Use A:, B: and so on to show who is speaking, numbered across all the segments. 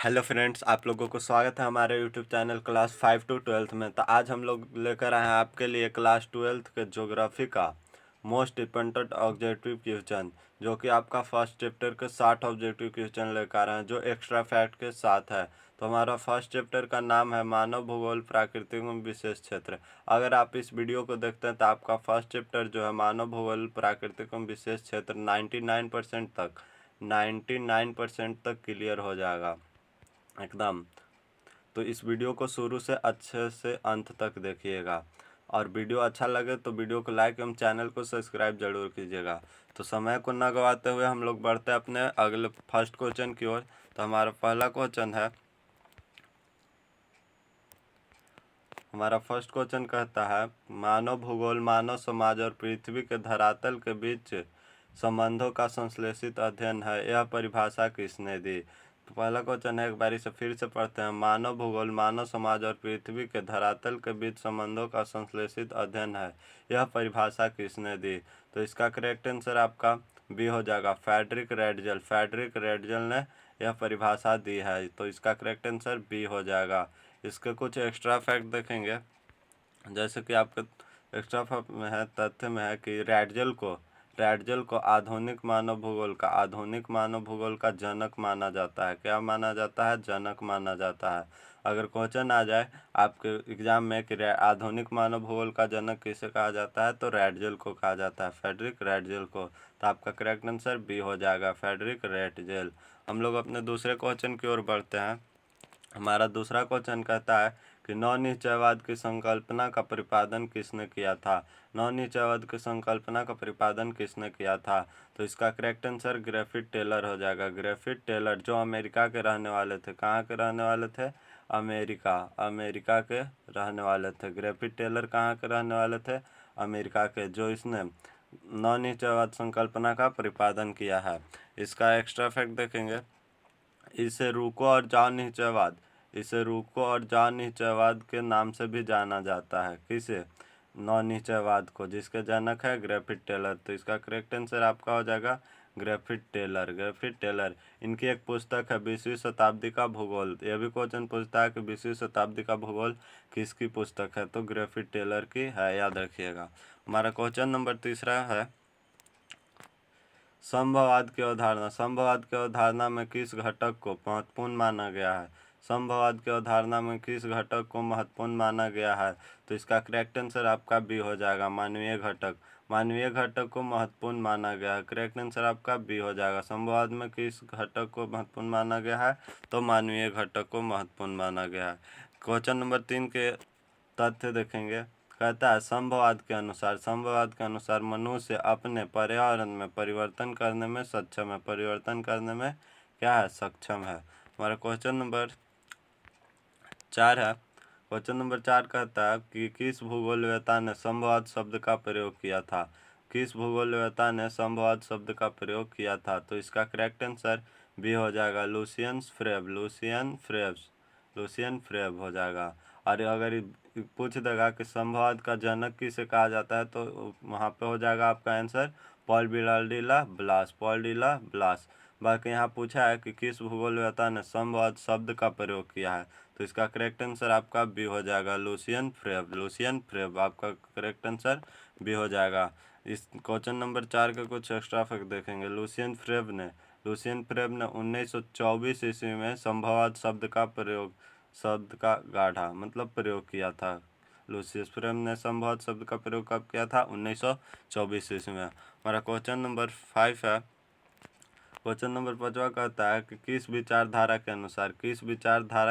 A: Hello friends, आप लोगों को स्वागत है हमारे यूट्यूब चैनल क्लास 5 to 12 में। तो आज हम लोग लेकर आए हैं आपके लिए क्लास 12 के ज्योग्राफी का मोस्ट इंपॉर्टेंट ऑब्जेक्टिव क्वेश्चन, जो कि आपका फर्स्ट चैप्टर के 60 ऑब्जेक्टिव क्वेश्चन लेकर आ रहे हैं, जो एक्स्ट्रा फैक्ट के साथ है। तो हमारा फर्स्ट चैप्टर का नाम है मानव भूगोल प्राकृतिक एवं विशेष क्षेत्र। अगर आप इस वीडियो को देखते हैं तो आपका फर्स्ट चैप्टर जो है मानव भूगोल प्राकृतिक एवं विशेष क्षेत्र 99% तक क्लियर हो जाएगा एकदम। तो इस वीडियो को शुरू से अच्छे से अंत तक देखिएगा, और वीडियो अच्छा लगे तो वीडियो को लाइक एवं चैनल को सब्सक्राइब जरूर कीजिएगा। तो समय को न गवाते हुए हम लोग बढ़ते हैं अपने अगले फर्स्ट क्वेश्चन की ओर। तो हमारा पहला क्वेश्चन है, हमारा फर्स्ट क्वेश्चन कहता है मानव भूगोल मानव समाज और पृथ्वी के धरातल के बीच संबंधों का संश्लेषित अध्ययन है, यह परिभाषा किसने दी। तो पहला क्वेश्चन है, एक बारी से फिर से पढ़ते हैं। मानव भूगोल मानव समाज और पृथ्वी के धरातल के बीच संबंधों का संश्लेषित अध्ययन है, यह परिभाषा किसने दी। तो इसका करेक्ट आंसर आपका बी हो जाएगा, फ्रेडरिक रेडजल। फ्रेडरिक रेडजल ने यह परिभाषा दी है, तो इसका करेक्ट आंसर बी हो जाएगा। इसके कुछ एक्स्ट्रा फैक्ट देखेंगे, जैसे कि आपके एक्स्ट्रा फैक्ट में है, तथ्य में है कि रैडजल को आधुनिक मानव भूगोल का जनक माना जाता है। क्या माना जाता है? जनक माना जाता है। अगर क्वेश्चन आ जाए आपके एग्जाम में कि आधुनिक मानव भूगोल का जनक किसे कहा जाता है, तो रैडजल को कहा जाता है, फ्रेडरिक रैडजल को। तो आपका करेक्ट आंसर बी हो जाएगा, फ्रेडरिक रैडजल। हम लोग अपने दूसरे क्वेश्चन की ओर बढ़ते हैं। हमारा दूसरा क्वेश्चन कहता है कि नवनिश्चयवाद की संकल्पना का प्रतिपादन किसने किया था। नवनिश्चयवाद की संकल्पना का प्रतिपादन किसने किया था। तो इसका करेक्ट आंसर ग्रिफिथ टेलर हो जाएगा। ग्रिफिथ टेलर जो अमेरिका के रहने वाले थे। कहाँ के रहने वाले थे? अमेरिका के रहने वाले थे। ग्रिफिथ टेलर कहाँ के रहने वाले थे? अमेरिका के, जो इसने नवनिश्चयवाद संकल्पना का प्रतिपादन किया है। इसका एक्स्ट्रा फैक्ट देखेंगे, इसे रुको और जाओ निश्चयवाद के नाम से भी जाना जाता है। किसे? नवनिश्चयवाद को, जिसके जनक है ग्रिफिथ टेलर। तो इसका करेक्ट आंसर आपका हो जाएगा ग्रिफिथ टेलर। इनकी एक पुस्तक है 20वीं शताब्दी का भूगोल। यह भी क्वेश्चन पूछता है कि 20वीं शताब्दी का भूगोल किसकी पुस्तक है, तो ग्रिफिथ टेलर की है, याद रखिएगा। हमारा क्वेश्चन नंबर तीसरा है, संभववाद की अवधारणा में किस घटक को महत्वपूर्ण माना गया है। संभववाद की अवधारणा में किस घटक को महत्वपूर्ण माना गया है। तो इसका करेक्ट आंसर आपका बी हो जाएगा, मानवीय घटक को महत्वपूर्ण माना गया है। करेक्ट आंसर आपका बी हो जाएगा। संभववाद में किस घटक को महत्वपूर्ण माना गया है, तो मानवीय घटक को महत्वपूर्ण माना गया है। क्वेश्चन नंबर 3 के तथ्य देखेंगे। कहता है संभववाद के अनुसार मनुष्य अपने पर्यावरण में परिवर्तन करने में क्या है? सक्षम है। हमारा क्वेश्चन नंबर 4 है। क्वेश्चन नंबर 4 कहता है कि किस भूगोलवेत्ता ने संभववाद शब्द का प्रयोग किया था। तो इसका करेक्ट आंसर बी हो जाएगा, लूसियन फ्रेब हो जाएगा। और अगर पूछ देगा कि संभववाद का जनक किसे कहा जाता है, तो वहाँ पे हो जाएगा आपका आंसर पॉल डी ला ब्लास। बाकी यहाँ पूछा है कि किस भूगोलवेत्ता ने संभववाद शब्द का प्रयोग किया है। तो इसका करेक्ट आंसर आपका बी हो जाएगा, लूसियन फ्रेब। आपका करेक्ट आंसर बी हो जाएगा। इस क्वेश्चन नंबर 4 के कुछ एक्स्ट्रा फैक्ट देखेंगे। लूसियन फ्रेब ने 1924 ईस्वी में संभववाद शब्द का प्रयोग किया था। लूसियस फ्रेम ने संभववाद शब्द का प्रयोग कब किया था? 1924 ईस्वी में। हमारा क्वेश्चन नंबर 5 है। क्वेश्चन नंबर 5 कहता है कि किस विचारधारा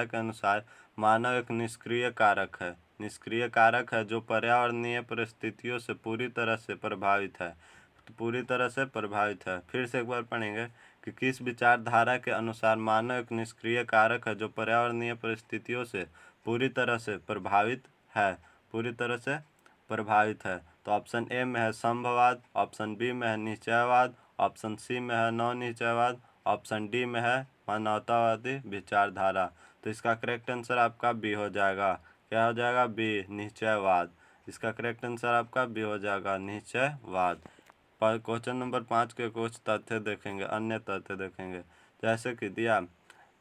A: के अनुसार मानव एक निष्क्रिय कारक है जो पर्यावरणीय परिस्थितियों से पूरी तरह से प्रभावित है। फिर से एक बार पढ़ेंगे कि किस विचारधारा के अनुसार मानव एक निष्क्रिय कारक है जो पर्यावरणीय परिस्थितियों से पूरी तरह से प्रभावित है। तो ऑप्शन ए में है संभववाद, ऑप्शन बी में है निश्चयवाद, ऑप्शन सी में है नवनिश्चयवाद, ऑप्शन डी में है मानवतावादी विचारधारा। तो इसका करेक्ट आंसर आपका बी हो जाएगा। क्या हो जाएगा? बी, निश्चयवाद। इसका करेक्ट आंसर आपका बी हो जाएगा, निश्चयवाद। पर क्वेश्चन नंबर 5 के कुछ अन्य तथ्य देखेंगे, जैसे कि दिया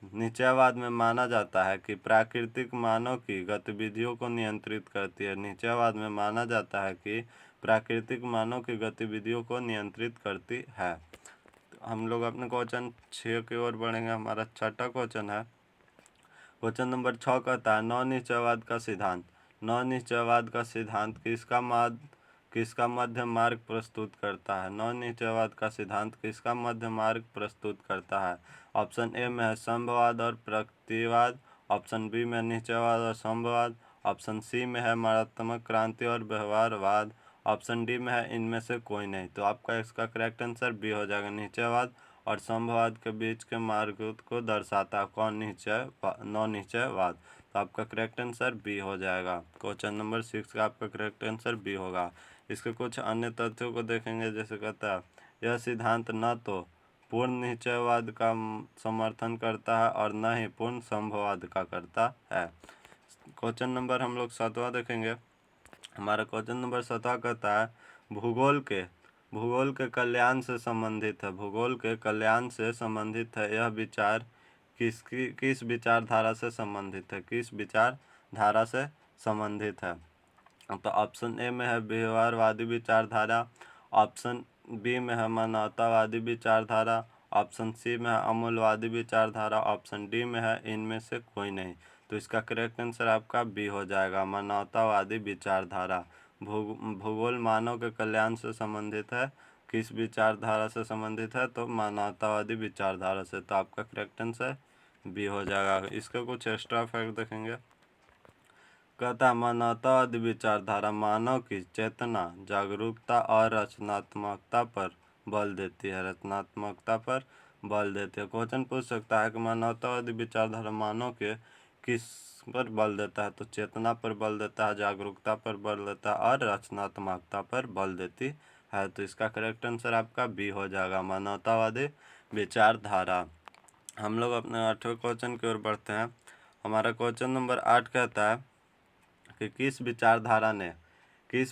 A: निश्चयवाद में माना जाता है कि प्राकृतिक मानव की गतिविधियों को नियंत्रित करती है। निश्चयवाद में माना जाता है कि प्राकृतिक मानव की गतिविधियों को नियंत्रित करती है। तो हम लोग अपने क्वेश्चन 6 की ओर बढ़ेंगे। हमारा छठा क्वेश्चन है, क्वेश्चन नंबर 6 कहता है नौ निश्चयवाद का सिद्धांत। नौ निश्चयवाद का सिद्धांत किसका मध्य मार्ग प्रस्तुत करता है? नौ निश्चयवाद का सिद्धांत किसका मध्य मार्ग प्रस्तुत करता है? ऑप्शन ए में है संभववाद और प्रगतिवाद, ऑप्शन बी में निश्चयवाद और संभववाद, ऑप्शन सी में है मात्रात्मक क्रांति और व्यवहारवाद, ऑप्शन डी में है इनमें से कोई नहीं। तो आपका इसका करेक्ट आंसर बी हो जाएगा। निश्चयवाद और संभववाद के बीच के मार्ग को दर्शाता है कौन? नौ निश्चयवाद। तो आपका करेक्ट आंसर बी हो जाएगा। क्वेश्चन नंबर 6 का आपका करेक्ट आंसर बी होगा। इसके कुछ अन्य तथ्यों को देखेंगे। जैसे कहता है यह सिद्धांत न तो पूर्ण निश्चयवाद का समर्थन करता है और न ही पूर्ण संभववाद का करता है। क्वेश्चन नंबर हम लोग 7वां देखेंगे। हमारा क्वेश्चन नंबर 7वां कहता है भूगोल के कल्याण से संबंधित है। भूगोल के कल्याण से संबंधित है यह विचार किस विचारधारा से संबंधित है? किस विचारधारा से संबंधित है? तो ऑप्शन ए में है व्यवहारवादी विचारधारा, ऑप्शन बी में है मानवतावादी विचारधारा, ऑप्शन सी में है अमूलवादी विचारधारा, ऑप्शन डी में है इनमें से कोई नहीं। तो इसका करेक्ट आंसर आपका बी हो जाएगा, मानवतावादी विचारधारा। भूगोल मानव के कल्याण से संबंधित है। किस विचारधारा से संबंधित है? तो मानवतावादी विचारधारा से। तो आपका करेक्ट आंसर बी हो जाएगा। इसका कुछ एक्स्ट्रा फैक्ट देखेंगे। कहता मानवतावादी विचारधारा मानव की चेतना, जागरूकता और रचनात्मकता पर बल देती है। रचनात्मकता पर बल देती है। क्वेश्चन पूछ सकता है कि मानवतावादी विचारधारा मानव के किस पर बल देता है? तो चेतना पर बल देता है, जागरूकता पर बल देता है और रचनात्मकता पर बल देती है। तो इसका करेक्ट आंसर आपका बी हो जाएगा, मानवतावादी विचारधारा। हम लोग अपने 8वें क्वेश्चन की ओर बढ़ते हैं। हमारा क्वेश्चन नंबर 8 कहता है कि किस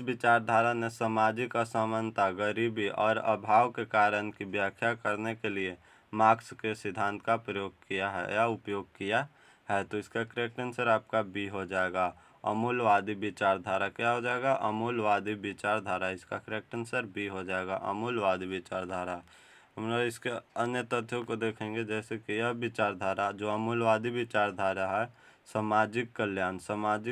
A: विचारधारा ने सामाजिक असमानता, गरीबी और अभाव के कारण की व्याख्या करने के लिए मार्क्स के सिद्धांत का प्रयोग किया है या उपयोग किया है? तो इसका करेक्ट आंसर आपका बी हो जाएगा, अमूलवादी विचारधारा। क्या हो जाएगा? अमूलवादी विचारधारा। इसका करेक्ट आंसर बी हो जाएगा, अमूलवादी विचारधारा। हम लोग इसके अन्य तथ्यों को देखेंगे। जैसे कि यह विचारधारा जो अमूलवादी विचारधारा है सामाजिक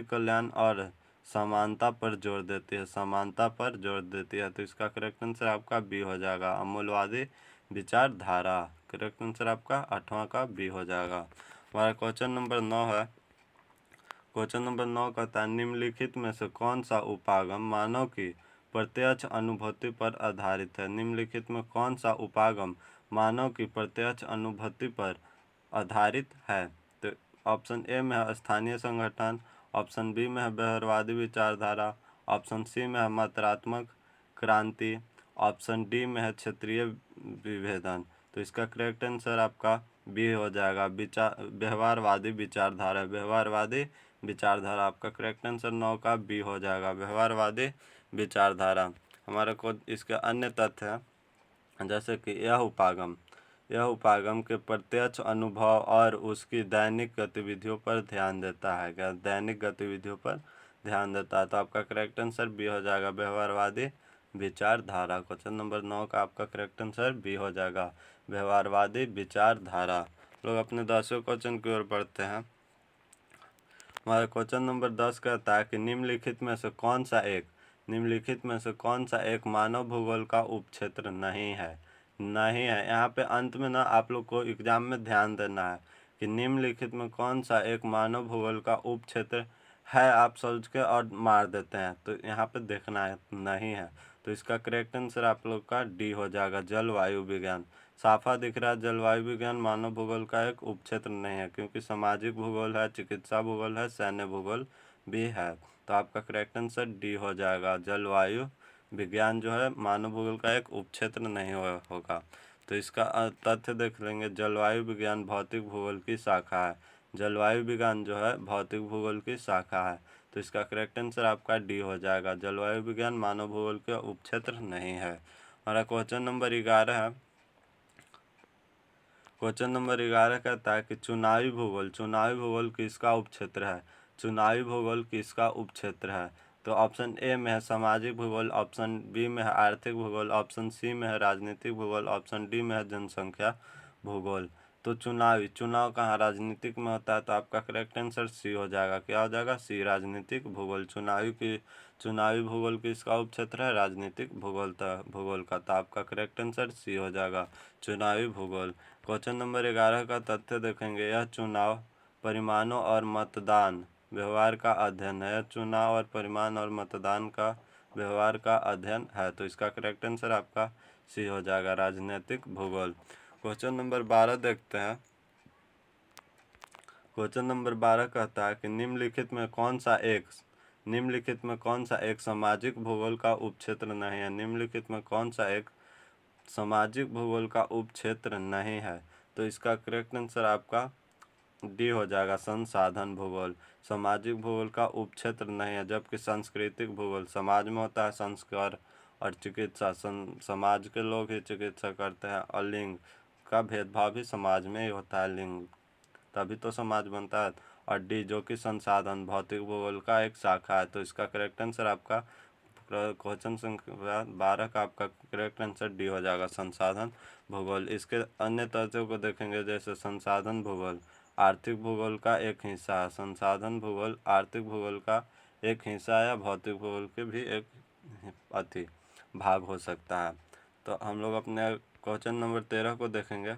A: कल्याण और समानता पर जोर देती है। समानता पर जोर देती है। तो इसका करेक्ट आंसर आपका बी हो जाएगा, अमूलवादी विचारधारा। करेक्ट आंसर आपका 8वां का बी हो जाएगा। हमारा क्वेश्चन नंबर 9 है। क्वेश्चन नंबर 9 कहता है निम्नलिखित में से कौन सा उपागम मानव की प्रत्यक्ष अनुभूति पर आधारित है? निम्नलिखित में कौन सा उपागम मानव की प्रत्यक्ष अनुभूति पर आधारित है? तो ऑप्शन ए में है स्थानीय संगठन, ऑप्शन बी में है व्यवहारवादी विचारधारा, ऑप्शन सी में है मात्रात्मक क्रांति, ऑप्शन डी में है क्षेत्रीय विभेदन। तो इसका करेक्ट आंसर आपका बी हो जाएगा, व्यवहारवादी विचारधारा। व्यवहारवादी विचारधारा आपका करेक्ट आंसर 9 का बी हो जाएगा, व्यवहारवादी विचारधारा। हमारे को इसके अन्य तथ्य हैं। जैसे कि यह उपागम के प्रत्यक्ष अनुभव और उसकी दैनिक गतिविधियों पर ध्यान देता है। क्या? दैनिक गतिविधियों पर ध्यान देता है। तो आपका करेक्ट आंसर बी हो जाएगा, व्यवहारवादी विचारधारा। क्वेश्चन नंबर 9 का आपका करेक्ट आंसर बी हो जाएगा, व्यवहारवादी विचारधारा। लोग अपने 10वें क्वेश्चन की ओर बढ़ते हैं। हमारा क्वेश्चन नंबर 10 कहता है कि निम्नलिखित में से कौन सा एक मानव भूगोल का उपक्षेत्र नहीं है? यहाँ पे अंत में ना आप लोग को एग्जाम में ध्यान देना है कि निम्नलिखित में कौन सा एक मानव भूगोल का उपक्षेत्र है। आप सोच के और मार देते हैं, तो यहाँ पे देखना है नहीं है। तो इसका करेक्ट आंसर आप लोग का डी हो जाएगा, जलवायु विज्ञान। साफा दिख रहा है जलवायु विज्ञान मानव भूगोल का एक उपक्षेत्र नहीं है, क्योंकि सामाजिक भूगोल है, चिकित्सा भूगोल है, सैन्य भूगोल भी है। तो आपका करेक्ट आंसर डी हो जाएगा, जलवायु विज्ञान जो है मानव भूगोल का एक उपक्षेत्र नहीं होगा। तो इसका तथ्य देख लेंगे। जलवायु विज्ञान भौतिक भूगोल की शाखा है। जलवायु विज्ञान जो है भौतिक भूगोल की शाखा है। तो इसका करेक्ट आंसर आपका डी हो जाएगा, जलवायु विज्ञान मानव भूगोल के उपक्षेत्र नहीं है। हमारा क्वेश्चन नंबर 11 है। क्वेश्चन नंबर 11 कहता है कि चुनावी भूगोल किसका उपक्षेत्र है? चुनावी भूगोल किसका उपक्षेत्र है? तो ऑप्शन ए में है सामाजिक भूगोल, ऑप्शन बी में है आर्थिक भूगोल, ऑप्शन सी में है राजनीतिक भूगोल, ऑप्शन डी में है जनसंख्या भूगोल। तो चुनाव कहाँ राजनीतिक में होता है, तो आपका करेक्ट आंसर सी हो जाएगा। क्या हो जाएगा? सी, राजनीतिक भूगोल। चुनावी भूगोल किसका उपक्षेत्र है? राजनीतिक भूगोल का। तो आपका करेक्ट आंसर सी हो जाएगा, चुनावी भूगोल। क्वेश्चन नंबर 11 का तथ्य देखेंगे। यह चुनाव परिमाणों और मतदान व्यवहार का अध्ययन है। चुनाव और परिमाण और मतदान का व्यवहार का अध्ययन है। तो इसका करेक्ट आंसर आपका सी हो जाएगा, राजनीतिक भूगोल। क्वेश्चन नंबर 12 देखते हैं। क्वेश्चन नंबर 12 कहता है कि निम्नलिखित में कौन सा एक सामाजिक भूगोल का उपक्षेत्र नहीं है? निम्नलिखित में कौन सा एक सामाजिक भूगोल का उपक्षेत्र नहीं है? तो इसका करेक्ट आंसर आपका डी हो जाएगा, संसाधन भूगोल। सामाजिक भूगोल का उपक्षेत्र नहीं है, जबकि सांस्कृतिक भूगोल समाज में होता है। संस्कार और चिकित्सा, समाज के लोग ही चिकित्सा करते हैं। और लिंग का भेदभाव भी समाज में ही होता है, लिंग तभी तो समाज बनता है। और डी जो कि संसाधन भौतिक भूगोल का एक शाखा है। तो इसका करेक्ट आंसर आपका क्वेश्चन संख्या 12 का आपका करेक्ट आंसर डी हो जाएगा, संसाधन भूगोल। इसके अन्य तथ्यों को देखेंगे, जैसे संसाधन भूगोल आर्थिक भूगोल का एक हिस्सा है। संसाधन भूगोल आर्थिक भूगोल का एक हिस्सा या भौतिक भूगोल के भी एक भाग हो सकता है। तो हम लोग अपने क्वेश्चन नंबर 13 को देखेंगे।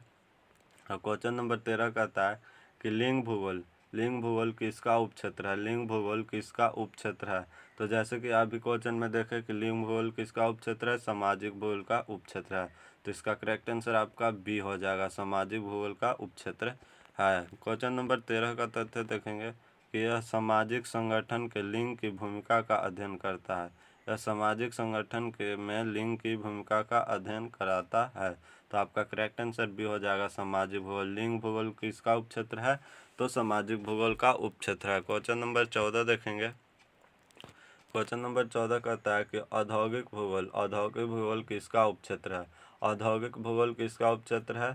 A: क्वेश्चन नंबर 13 कहता है कि लिंग भूगोल किसका उपक्षेत्र है? लिंग भूगोल किसका उपक्षेत्र है? तो जैसे कि अभी क्वेश्चन में देखें कि लिंग भूगोल किसका उपक्षेत्र है? सामाजिक भूगोल का उपक्षेत्र है। तो इसका करेक्ट आंसर आपका बी हो जाएगा, सामाजिक भूगोल का उपक्षेत्र है। क्वेश्चन नंबर 13 का तथ्य देखेंगे कि यह सामाजिक संगठन के लिंग की भूमिका का अध्ययन करता है। यह सामाजिक संगठन के में लिंग की भूमिका का अध्ययन कराता है। तो आपका करेक्ट आंसर भी हो जाएगा, सामाजिक भूगोल। लिंग भूगोल किसका उपक्षेत्र है? तो सामाजिक भूगोल का उपक्षेत्र है। क्वेश्चन नंबर 14 देखेंगे। क्वेश्चन नंबर 14 कहता है कि औद्योगिक भूगोल किसका उपक्षेत्र है? औद्योगिक भूगोल किसका उपक्षेत्र है?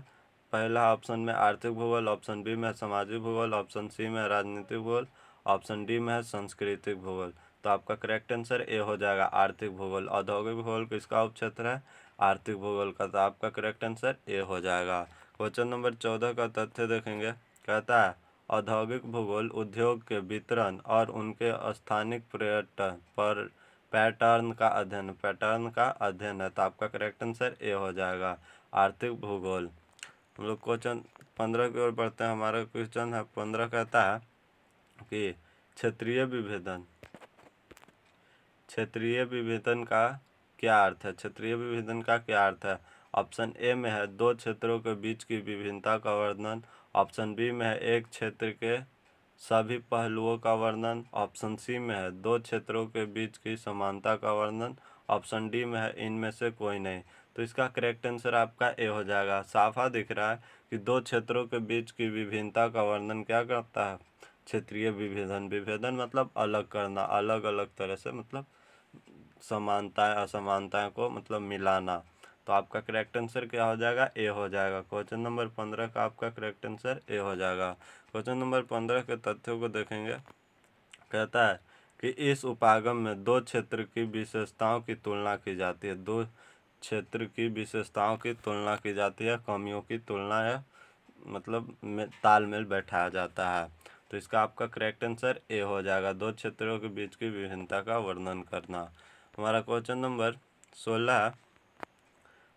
A: पहला ऑप्शन में आर्थिक भूगोल, ऑप्शन बी में सामाजिक भूगोल, ऑप्शन सी में राजनीतिक भूगोल, ऑप्शन डी में है सांस्कृतिक भूगोल। तो आपका करेक्ट आंसर ए हो जाएगा, आर्थिक भूगोल। औद्योगिक भूगोल किसका उपक्षेत्र है? आर्थिक भूगोल का। तो आपका करेक्ट आंसर ए हो जाएगा। क्वेश्चन नंबर 14 का तथ्य देखेंगे। कहता है औद्योगिक भूगोल उद्योग के वितरण और उनके स्थानिक पैटर्न का अध्ययन है। तो आपका करेक्ट आंसर ए हो जाएगा, आर्थिक भूगोल। हम लोग क्वेश्चन 15 की ओर बढ़ते हैं। हमारा क्वेश्चन है 15 कहता है कि क्षेत्रीय विभेदन का क्या अर्थ है? क्षेत्रीय विभेदन का क्या अर्थ है? ऑप्शन ए में है दो क्षेत्रों के बीच की विभिन्नता का वर्णन, ऑप्शन बी में है एक क्षेत्र के सभी पहलुओं का वर्णन, ऑप्शन सी में है दो क्षेत्रों के बीच की समानता का वर्णन, ऑप्शन डी में है इनमें से कोई नहीं। तो इसका करेक्ट आंसर आपका ए हो जाएगा। साफा दिख रहा है कि दो क्षेत्रों के बीच की विभिन्नता का वर्णन क्या करता है? क्षेत्रीय विभेदन मतलब अलग करना, अलग अलग तरह से, मतलब समानताएं असमानताएं को मतलब मिलाना। तो आपका करेक्ट आंसर क्या हो जाएगा? ए हो जाएगा। क्वेश्चन नंबर 15 का आपका करेक्ट आंसर ए हो जाएगा। क्वेश्चन नंबर 15 के तथ्यों को देखेंगे। कहता है कि इस उपागम में दो क्षेत्र की विशेषताओं की तुलना की जाती है। दो क्षेत्र की विशेषताओं की तुलना की जाती है, कमियों की तुलना है, मतलब तालमेल बैठाया जाता है। तो इसका आपका करेक्ट आंसर ए हो जाएगा, दो क्षेत्रों के बीच की विभिन्नता का वर्णन करना। हमारा क्वेश्चन नंबर 16 है,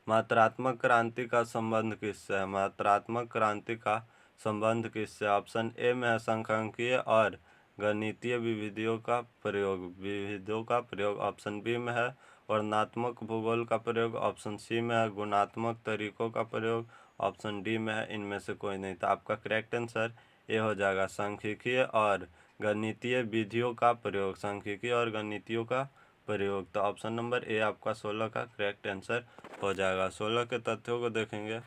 A: मात्रात्मक क्रांति का संबंध किससे है? मात्रात्मक क्रांति का संबंध किससे? ऑप्शन ए में है सांख्यिकीय और गणितीय विधियों का प्रयोग, ऑप्शन बी में है वर्णनात्मक भूगोल का प्रयोग, ऑप्शन सी में है गुणात्मक तरीकों का प्रयोग, ऑप्शन डी में है इनमें से कोई नहीं। तो आपका करेक्ट आंसर ए हो जाएगा, सांख्यिकीय और गणितीय विधियों का प्रयोग, सांख्यिकीय और गणितियों का प्रयोग। तो ऑप्शन नंबर ए आपका 16 का करेक्ट आंसर हो जाएगा। 16 के तथ्यों को देखेंगे।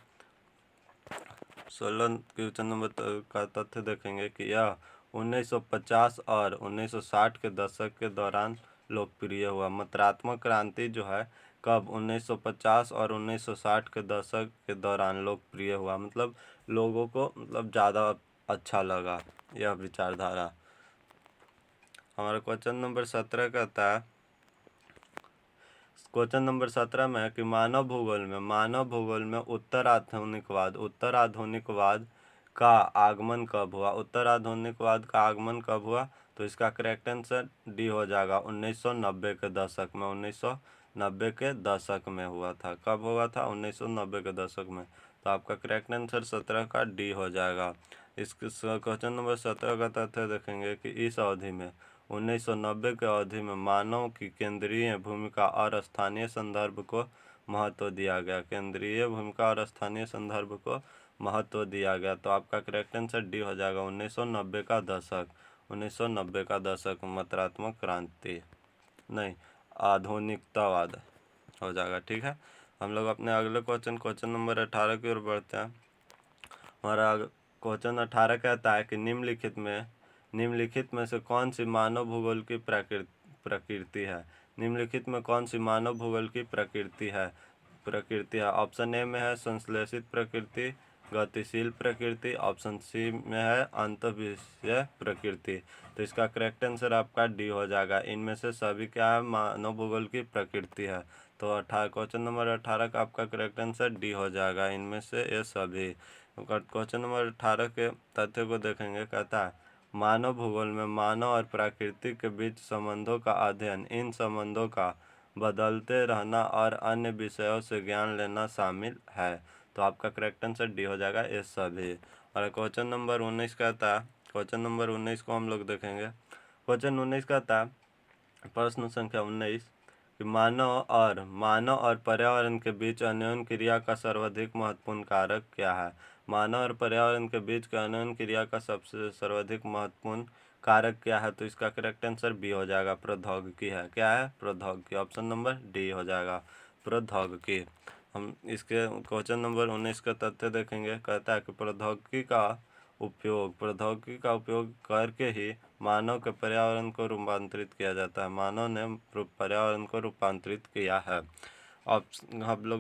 A: 16 क्वेश्चन नंबर का तथ्य देखेंगे कि यह 1950 और 1960 के दशक के दौरान लोकप्रिय हुआ। मात्रात्मक क्रांति जो है कब 1950 और 1960 के दशक के दौरान लोकप्रिय हुआ, मतलब लोगों को मतलब ज़्यादा अच्छा लगा यह विचारधारा। हमारा क्वेश्चन नंबर 17 कहता है, क्वेश्चन नंबर 17 में है कि मानव भूगोल में उत्तर आधुनिकवाद का आगमन कब हुआ। उत्तर आधुनिकवाद का आगमन कब हुआ, तो इसका करेक्ट आंसर डी हो जाएगा 1990 के दशक में। 1990 के दशक में हुआ था। कब हुआ था, 1990 के दशक में। तो आपका करेक्ट आंसर 17 का डी हो जाएगा। इस क्वेश्चन नंबर 17 का तथ्य देखेंगे कि इस अवधि में 1990 के अवधि में मानव की केंद्रीय भूमिका और स्थानीय संदर्भ को महत्व दिया गया। केंद्रीय भूमिका और स्थानीय संदर्भ को महत्व दिया गया। तो आपका करेक्ट आंसर डी हो जाएगा 1990 का दशक। 1990 का दशक मात्रात्मक क्रांति नहीं, आधुनिकतावाद हो जाएगा। ठीक है, हम लोग अपने अगले क्वेश्चन नंबर 18 की ओर बढ़ते हैं। हमारा क्वेश्चन 18 कहता है कि निम्नलिखित में से कौन सी मानव भूगोल की प्रकृति है। निम्नलिखित में कौन सी मानव भूगोल की प्रकृति है। ऑप्शन ए में है संश्लेषित प्रकृति, गतिशील प्रकृति। ऑप्शन सी में है अंतःविषय प्रकृति। तो इसका करेक्ट आंसर आपका डी हो जाएगा। इनमें से सभी क्या है, मानव भूगोल की प्रकृति है। तो क्वेश्चन नंबर 18 का आपका करेक्ट आंसर डी हो जाएगा, इनमें से ये सभी। क्वेश्चन नंबर 18 के तथ्य को देखेंगे। कहता है मानव भूगोल में मानव और प्रकृति के बीच संबंधों का अध्ययन, इन संबंधों का बदलते रहना और अन्य विषयों से ज्ञान लेना शामिल है। तो आपका करेक्ट आंसर डी हो जाएगा ये सभी। और क्वेश्चन नंबर 19 कहता है, क्वेश्चन नंबर 19 को हम लोग देखेंगे। क्वेश्चन 19 कहता है, प्रश्न संख्या 19 कि मानव और पर्यावरण के बीच अन्योन्य क्रिया का सर्वाधिक महत्वपूर्ण कारक क्या है। मानव और पर्यावरण के बीच के अन्योन्य क्रिया का सबसे सर्वाधिक महत्वपूर्ण कारक क्या है। तो इसका करेक्ट आंसर बी हो जाएगा, प्रौद्योगिकी है। क्या है, प्रौद्योगिकी। ऑप्शन नंबर डी हो जाएगा, प्रौद्योगिकी। हम इसके क्वेश्चन नंबर 19 का तथ्य देखेंगे। कहता है कि प्रौद्योगिकी का उपयोग करके ही मानव के पर्यावरण को रूपांतरित किया जाता है। मानव ने पर्यावरण को रूपांतरित किया है। अब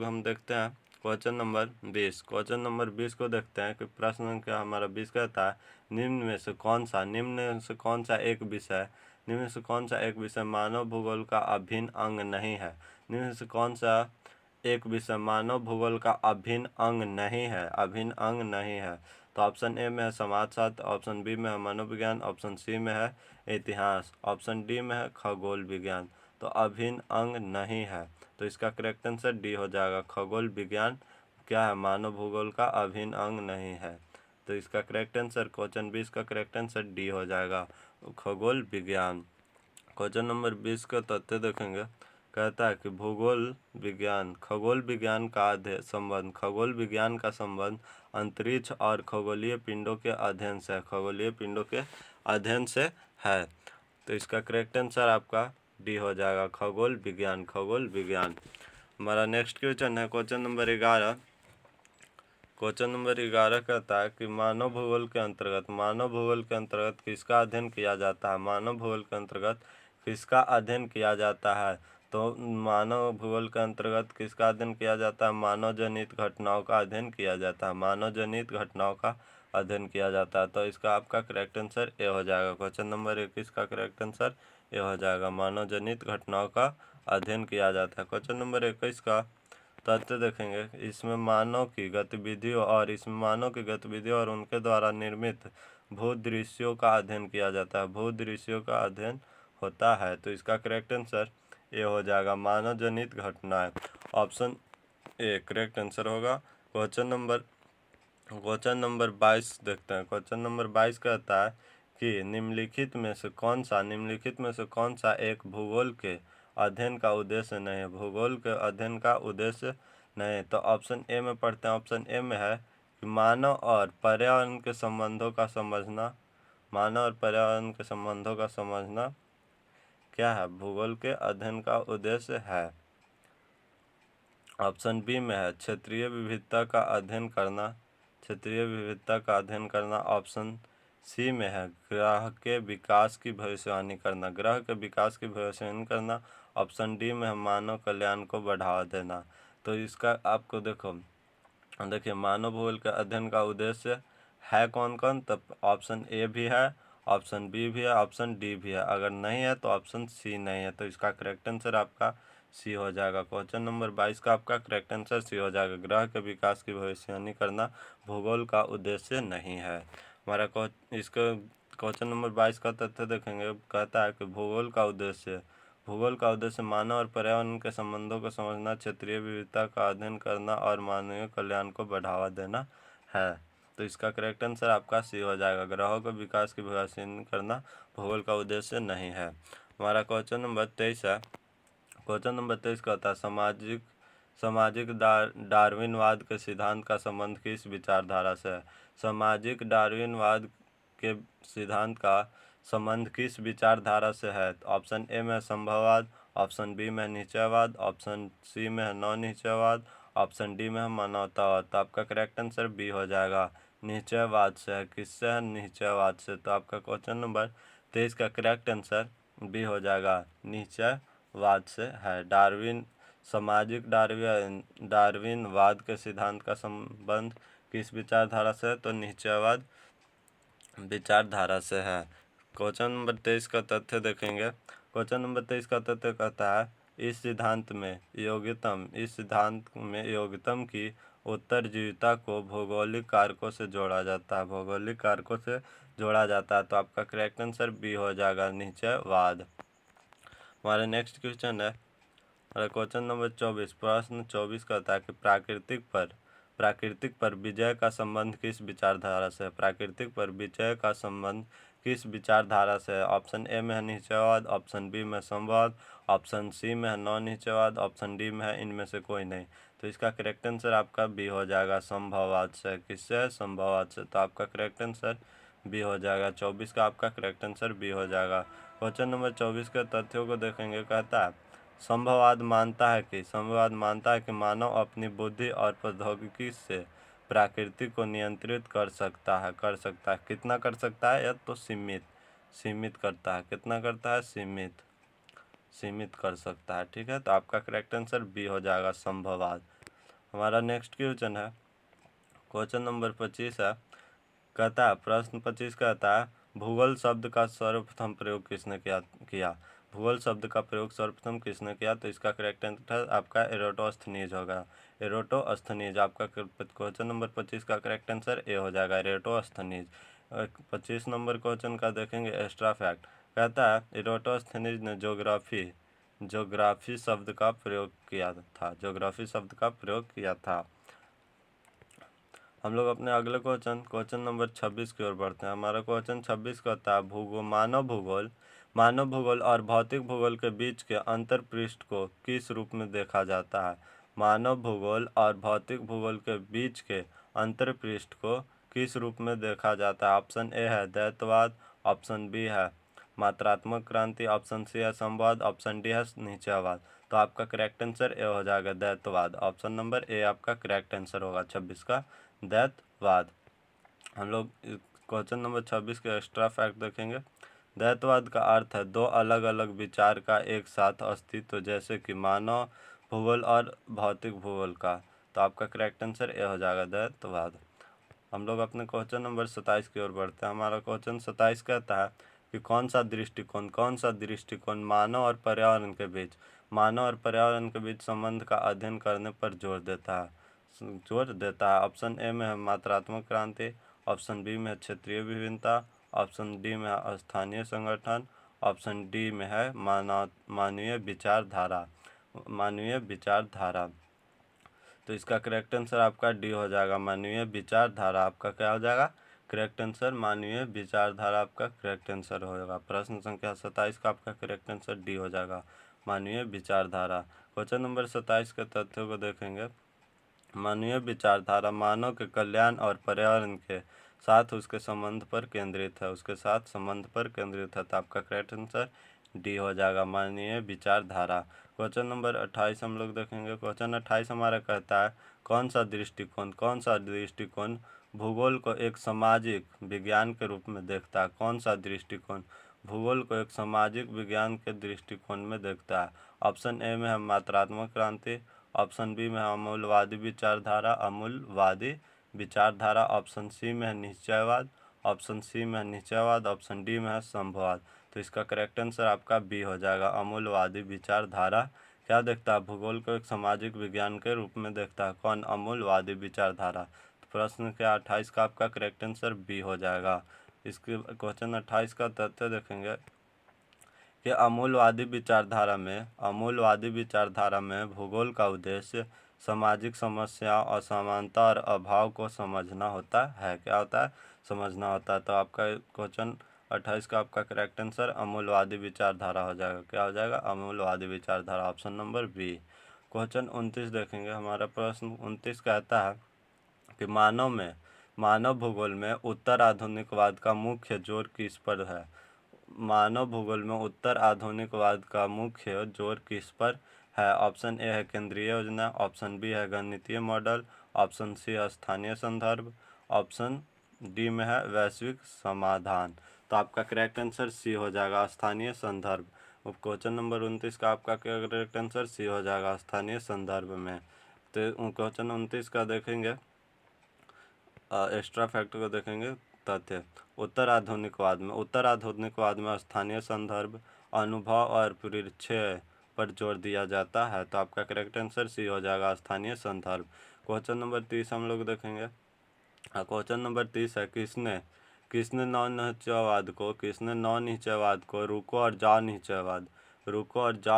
A: हम देखते हैं क्वेश्चन नंबर 20। क्वेश्चन नंबर 20 को देखते हैं कि प्रश्न संख्या हमारा 20 कहता है निम्न में से कौन सा एक विषय मानव भूगोल का अभिन्न अंग नहीं है। निम्न में से कौन सा एक विषय मानव भूगोल का अभिन्न अंग नहीं है। तो ऑप्शन ए में है समाजशास्त्र, ऑप्शन बी में है मनोविज्ञान, ऑप्शन सी में है इतिहास, ऑप्शन डी में है खगोल विज्ञान। तो अभिन्न अंग नहीं है, तो इसका करेक्ट आंसर डी हो जाएगा, खगोल विज्ञान क्या है, मानव भूगोल का अभिन्न अंग नहीं है। तो इसका करेक्ट आंसर क्वेश्चन 20 का करेक्ट आंसर डी हो जाएगा, खगोल विज्ञान। क्वेश्चन नंबर 20 का तथ्य देखेंगे। कहता है कि खगोल विज्ञान का संबंध अंतरिक्ष और खगोलीय पिंडों के अध्ययन से है। तो इसका करेक्ट आंसर आपका डी हो जाएगा, खगोल विज्ञान। हमारा नेक्स्ट क्वेश्चन है क्वेश्चन नंबर 11। क्वेश्चन नंबर 11 कहता है कि मानव भूगोल के अंतर्गत किसका अध्ययन किया जाता है। मानव भूगोल के अंतर्गत किसका अध्ययन किया जाता है। तो मानव भूगोल के अंतर्गत किसका अध्ययन किया जाता है, मानव जनित घटनाओं का अध्ययन किया जाता है। तो इसका आपका करेक्ट आंसर ए हो जाएगा। क्वेश्चन नंबर 21 का करेक्ट आंसर ए हो जाएगा, मानव जनित घटनाओं का अध्ययन किया जाता है। क्वेश्चन नंबर 21 का तथ्य देखेंगे। इसमें मानव की गतिविधियों और उनके द्वारा निर्मित भूदृश्यों का अध्ययन किया जाता है, होता है। तो इसका करेक्ट आंसर ये हो जाएगा, मानव जनित घटनाएं। ऑप्शन ए करेक्ट आंसर होगा। क्वेश्चन नंबर 22 देखते हैं। क्वेश्चन नंबर 22 कहता है कि निम्नलिखित में से कौन सा एक भूगोल के अध्ययन का उद्देश्य नहीं है। तो ऑप्शन ए में पढ़ते हैं। ऑप्शन ए में है कि मानव और पर्यावरण के संबंधों का समझना क्या है, भूगोल के अध्ययन का उद्देश्य है। ऑप्शन बी में है क्षेत्रीय विविधता का अध्ययन करना। ऑप्शन सी में है ग्रह के विकास की भविष्यवाणी करना। ऑप्शन डी में है मानव कल्याण को बढ़ावा देना। तो इसका आपको देखिए मानव भूगोल के अध्ययन का उद्देश्य है कौन कौन, तब ऑप्शन ए भी है, ऑप्शन बी भी है, ऑप्शन डी भी है। अगर नहीं है तो ऑप्शन सी नहीं है, तो इसका करेक्ट आंसर आपका सी हो जाएगा। क्वेश्चन नंबर 22 का आपका करेक्ट आंसर सी हो जाएगा। ग्रह के विकास की भविष्यवाणी करना भूगोल का उद्देश्य नहीं है। हमारा इसका क्वेश्चन नंबर 22 का तथ्य देखेंगे, कहता है कि भूगोल का उद्देश्य मानव और पर्यावरण के संबंधों को समझना, क्षेत्रीय विविधता का अध्ययन करना और मानवीय कल्याण को बढ़ावा देना है। तो इसका करेक्ट आंसर आपका सी हो जाएगा। ग्रहों के विकास की भविष्यवाणी करना भूगोल का उद्देश्य नहीं है। हमारा क्वेश्चन नंबर 23 है। क्वेश्चन नंबर 23 कहता है सामाजिक डार्विनवाद के सिद्धांत का संबंध किस विचारधारा से है। सामाजिक डार्विनवाद के सिद्धांत का संबंध किस विचारधारा से है। ऑप्शन ए में संभववाद, ऑप्शन बी में निश्चयवाद, ऑप्शन सी में है नौ निश्चयवाद, ऑप्शन डी में है मानवतावाद। तो आपका करेक्ट आंसर बी हो जाएगा, निश्चयवाद से है। किससे है, निश्चयवाद से। तो आपका क्वेश्चन नंबर 23 का करेक्ट आंसर बी हो जाएगा, निश्चयवाद से है। सामाजिक डार्विनवाद के सिद्धांत का संबंध किस विचारधारा से है, तो निश्चयवाद विचारधारा से है। क्वेश्चन नंबर 23 का तथ्य देखेंगे। क्वेश्चन नंबर 23 का तथ्य कहता है इस सिद्धांत में योग्यतम की उत्तरजीविता को भौगोलिक कारकों से जोड़ा जाता है। तो आपका करेक्ट आंसर बी हो जाएगा, निश्चयवाद। हमारा नेक्स्ट क्वेश्चन है क्वेश्चन नंबर 24। प्रश्न 24 कहता है कि प्राकृतिक पर विजय का संबंध किस विचारधारा से है। प्राकृतिक पर विजय का संबंध किस विचारधारा से है। ऑप्शन ए में है निश्चयवाद, ऑप्शन बी में संवाद, ऑप्शन सी में है नौ निश्चयवाद, ऑप्शन डी में है इनमें से कोई नहीं। तो इसका करेक्ट आंसर आपका बी हो जाएगा, संभववाद से। किससे है, संभववाद से। तो आपका करेक्ट आंसर बी हो जाएगा। 24 का आपका करेक्ट आंसर बी हो जाएगा। क्वेश्चन नंबर 24 के तथ्यों को देखेंगे। कहता है संभववाद मानता है कि मानव अपनी बुद्धि और प्रौद्योगिकी से प्रकृति को नियंत्रित कर सकता है। कितना कर सकता है, या तो सीमित करता है। कितना करता है, सीमित कर सकता है। ठीक है, तो आपका करेक्ट आंसर बी हो जाएगा, संभववाद। हमारा नेक्स्ट क्वेश्चन है क्वेश्चन नंबर 25 है। कहता है प्रश्न 25 कहता है भूगोल शब्द का सर्वप्रथम प्रयोग किसने किया। भूगोल शब्द का प्रयोग सर्वप्रथम किसने किया। तो इसका करेक्ट आंसर आपका एरोटोस्थनीज होगा, एरोटोस्थनीज। आपका क्वेश्चन नंबर 25 का करेक्ट आंसर ए हो जाएगा, एरोटोस्थनीज। 25 नंबर क्वेश्चन का देखेंगे एक्स्ट्रा फैक्ट। कहता है एरोटोस्थनीज ने ज्योग्राफी शब्द का प्रयोग किया था। हम लोग अपने अगले क्वेश्चन नंबर 26 की ओर बढ़ते हैं। हमारा क्वेश्चन 26 कहता है मानव भूगोल और भौतिक भूगोल के बीच के अंतर पृष्ठ को किस रूप में देखा जाता है। मानव भूगोल और भौतिक भूगोल के बीच के अंतर पृष्ठ को किस रूप में देखा जाता है। ऑप्शन ए है द्वैतवाद, ऑप्शन बी है मात्रात्मक क्रांति, ऑप्शन सी है संवाद, ऑप्शन डी है निश्चयवाद। तो आपका करेक्ट आंसर ए हो जाएगा, द्वैतवाद। ऑप्शन नंबर ए आपका करेक्ट आंसर होगा 26 का, द्वैतवाद। हम लोग क्वेश्चन नंबर 26 के एक्स्ट्रा फैक्ट देखेंगे। द्वैतवाद का अर्थ है दो अलग अलग विचार का एक साथ अस्तित्व, जैसे कि मानव भूगोल और भौतिक भूगोल का। तो आपका करेक्ट आंसर ए हो जाएगा, द्वैतवाद। हम लोग अपने क्वेश्चन नंबर 27 की ओर बढ़ते हैं। हमारा क्वेश्चन 27 कहता है कि कौन सा दृष्टिकोण मानव और पर्यावरण के बीच संबंध का अध्ययन करने पर जोर देता है। ऑप्शन ए में है मात्रात्मक क्रांति, ऑप्शन बी में है क्षेत्रीय विभिन्नता, ऑप्शन डी में है स्थानीय संगठन, ऑप्शन डी में है मानवीय विचारधारा। तो इसका करेक्ट आंसर आपका डी हो जाएगा, मानवीय विचारधारा। आपका क्या हो जाएगा, करेक्ट आंसर मानवीय विचारधारा आपका करेक्ट आंसर होगा। प्रश्न संख्या 27 का आपका करेक्ट आंसर डी हो जाएगा, मानवीय विचारधारा। क्वेश्चन नंबर 27 के तथ्यों को देखेंगे। मानवीय विचारधारा मानव के कल्याण और पर्यावरण के साथ उसके संबंध पर केंद्रित है। तो आपका करेक्ट आंसर डी हो जाएगा, मानवीय विचारधारा। क्वेश्चन नंबर 28 हम लोग देखेंगे। क्वेश्चन 28 हमारा कहता है कौन सा दृष्टिकोण भूगोल को एक सामाजिक विज्ञान के रूप में देखता है। कौन सा दृष्टिकोण भूगोल को एक सामाजिक विज्ञान के दृष्टिकोण में देखता है। ऑप्शन ए में है मात्रात्मक क्रांति, ऑप्शन बी में है अमूलवादी विचारधारा, ऑप्शन सी में है निश्चयवाद, ऑप्शन सी में है निश्चयवाद, ऑप्शन डी में है संभववाद। तो इसका करेक्ट आंसर आपका बी हो जाएगा, अमूलवादी विचारधारा। क्या देखता है? भूगोल को एक सामाजिक विज्ञान के रूप में देखता है। कौन? अमूलवादी विचारधारा। तो प्रश्न के 28 का आपका करेक्ट आंसर बी हो जाएगा। इसके क्वेश्चन 28 का तथ्य देखेंगे कि अमूलवादी विचारधारा में भूगोल का उद्देश्य सामाजिक समस्या, असमानता और अभाव को समझना होता है। क्या होता है? समझना होता है। तो आपका क्वेश्चन 28 का आपका करेक्ट आंसर अमूलवादी विचारधारा हो जाएगा। क्या हो जाएगा? अमूलवादी विचारधारा, ऑप्शन नंबर बी। क्वेश्चन 29 देखेंगे। हमारा प्रश्न 29 कहता है कि मानव भूगोल में उत्तर आधुनिकवाद का मुख्य जोर किस पर है? मानव भूगोल में उत्तर आधुनिकवाद का मुख्य जोर किस पर है? ऑप्शन ए है केंद्रीय योजना, ऑप्शन बी है गणितीय मॉडल, ऑप्शन सी है स्थानीय संदर्भ, ऑप्शन डी में है वैश्विक समाधान। तो आपका करेक्ट आंसर सी हो जाएगा, स्थानीय संदर्भ। क्वेश्चन नंबर 29 का आपका करेक्ट आंसर सी हो जाएगा, स्थानीय संदर्भ में। तो क्वेश्चन 29 का देखेंगे, एक्स्ट्रा फैक्ट को देखेंगे। तथ्य उत्तर आधुनिकवाद में स्थानीय संदर्भ, अनुभव और परिचय पर जोर दिया जाता है। तो आपका करेक्ट आंसर सी हो जाएगा, स्थानीय संदर्भ। क्वेश्चन नंबर 30 हम लोग देखेंगे। क्वेश्चन नंबर 30 है किसने नौ निश्चयवाद को रुको और जाओ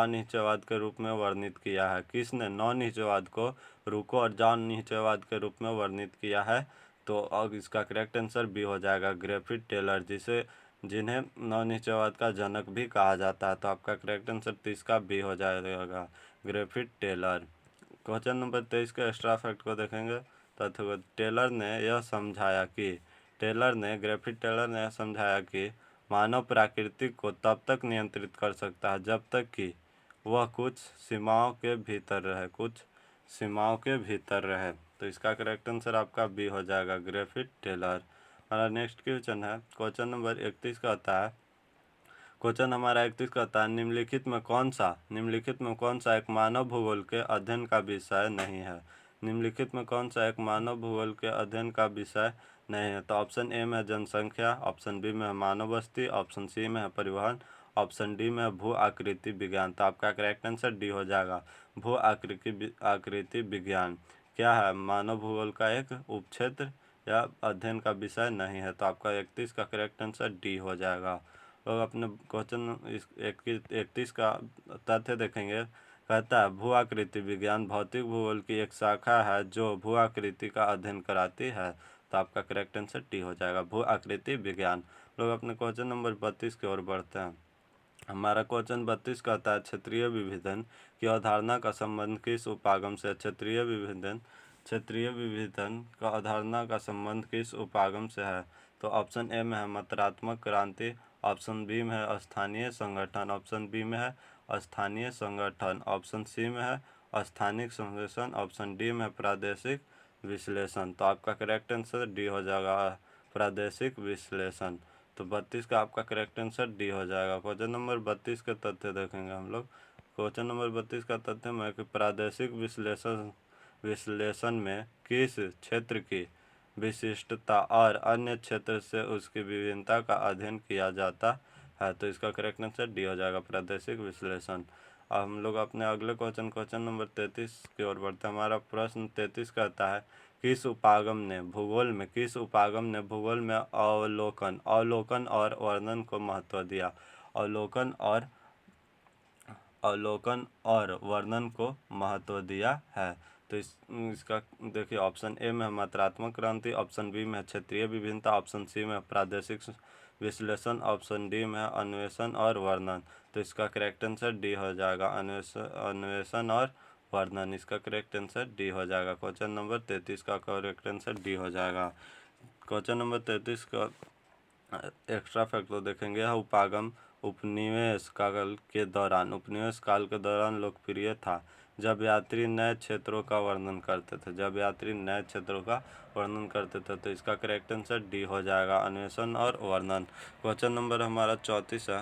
A: निश्चयवाद के रूप में वर्णित किया है? किसने नौ निश्चयवाद को रुको और जाओ निश्चयवाद के रूप में वर्णित किया है? तो अब इसका करेक्ट आंसर बी हो जाएगा, ग्रिफिथ टेलर, जिन्हें नौ निश्चयवाद का जनक भी कहा जाता है। तो आपका करेक्ट आंसर 30 का बी हो जाएगा, ग्रिफिथ टेलर। क्वेश्चन नंबर 23 के एक्स्ट्रा फैक्ट को देखेंगे। तथ्य ग्रिफिथ टेलर ने यह समझाया कि मानव प्रकृति को तब तक नियंत्रित कर सकता है जब तक कि वह कुछ सीमाओं के भीतर रहे। तो इसका करेक्ट आंसर आपका बी हो जाएगा, ग्रिफिथ टेलर। हमारा नेक्स्ट क्वेश्चन है, क्वेश्चन नंबर 31 का आता है। क्वेश्चन हमारा 31 का आता है, निम्नलिखित में कौन सा एक मानव भूगोल के अध्ययन का विषय नहीं है? निम्नलिखित में कौन सा एक मानव भूगोल के अध्ययन का विषय नहीं है? तो ऑप्शन ए में है जनसंख्या, ऑप्शन बी में है मानव बस्ती, ऑप्शन सी में है परिवहन, ऑप्शन डी में है भू आकृति विज्ञान। तो आपका करेक्ट आंसर डी हो जाएगा, भू आकृति विज्ञान। क्या है? मानव भूगोल का एक उपक्षेत्र या अध्ययन का विषय नहीं है। तो आपका 31 का करेक्ट आंसर डी हो जाएगा। लोग अपने क्वेश्चन 31 का तथ्य देखेंगे। कहता है भू आकृति विज्ञान भौतिक भूगोल की एक शाखा है जो भू आकृति का अध्ययन कराती है। तो आपका करेक्ट आंसर टी हो जाएगा, भू आकृति विज्ञान। लोग अपने क्वेश्चन नंबर 32 की ओर बढ़ते हैं। हमारा क्वेश्चन 32 कहता है क्षेत्रीय विभेदन की अवधारणा का संबंध किस उपागम से? क्षेत्रीय विभेदन का अवधारणा का संबंध किस उपागम से है? तो ऑप्शन ए में है मात्रात्मक क्रांति, ऑप्शन बी में है स्थानीय संगठन, ऑप्शन बी में है स्थानीय संगठन, ऑप्शन सी में है स्थानिक संश्लेषण, ऑप्शन डी में है प्रादेशिक विश्लेषण। तो आपका करेक्ट आंसर डी हो जाएगा, प्रादेशिक विश्लेषण। तो 32 का आपका करेक्ट आंसर डी हो जाएगा। क्वेश्चन नंबर 32 के तथ्य देखेंगे हम लोग। क्वेश्चन नंबर 32 का तथ्य में कि प्रादेशिक विश्लेषण में किस क्षेत्र की विशिष्टता और अन्य क्षेत्र से उसकी विभिन्नता का अध्ययन किया जाता है। तो इसका करेक्ट आंसर डी हो जाएगा, प्रादेशिक विश्लेषण। अब हम लोग अपने अगले क्वेश्चन नंबर 33 की ओर बढ़ते हैं। हमारा प्रश्न 33 कहता है किस उपागम ने भूगोल में अवलोकन और वर्णन को महत्व दिया? अवलोकन और वर्णन को महत्व दिया है। तो इसका देखिए, ऑप्शन ए में है मात्रात्मक क्रांति, ऑप्शन बी में है क्षेत्रीय विभिन्नता, ऑप्शन सी में है प्रादेशिक विश्लेषण, ऑप्शन डी में है अन्वेषण और वर्णन। तो इसका करेक्ट आंसर डी हो जाएगा, अन्वेषण और वर्णन। इसका करेक्ट आंसर डी हो जाएगा। क्वेश्चन नंबर 33 का करेक्ट आंसर डी हो जाएगा। क्वेश्चन नंबर 33 का एक्स्ट्रा फैक्ट तो देखेंगे, उपागम उपनिवेश काल के दौरान लोकप्रिय था। जब यात्री नए क्षेत्रों का वर्णन करते थे, जब यात्री नए क्षेत्रों का वर्णन करते थे। तो इसका करेक्ट आंसर डी हो जाएगा, अन्वेषण और वर्णन। क्वेश्चन नंबर हमारा 34 है।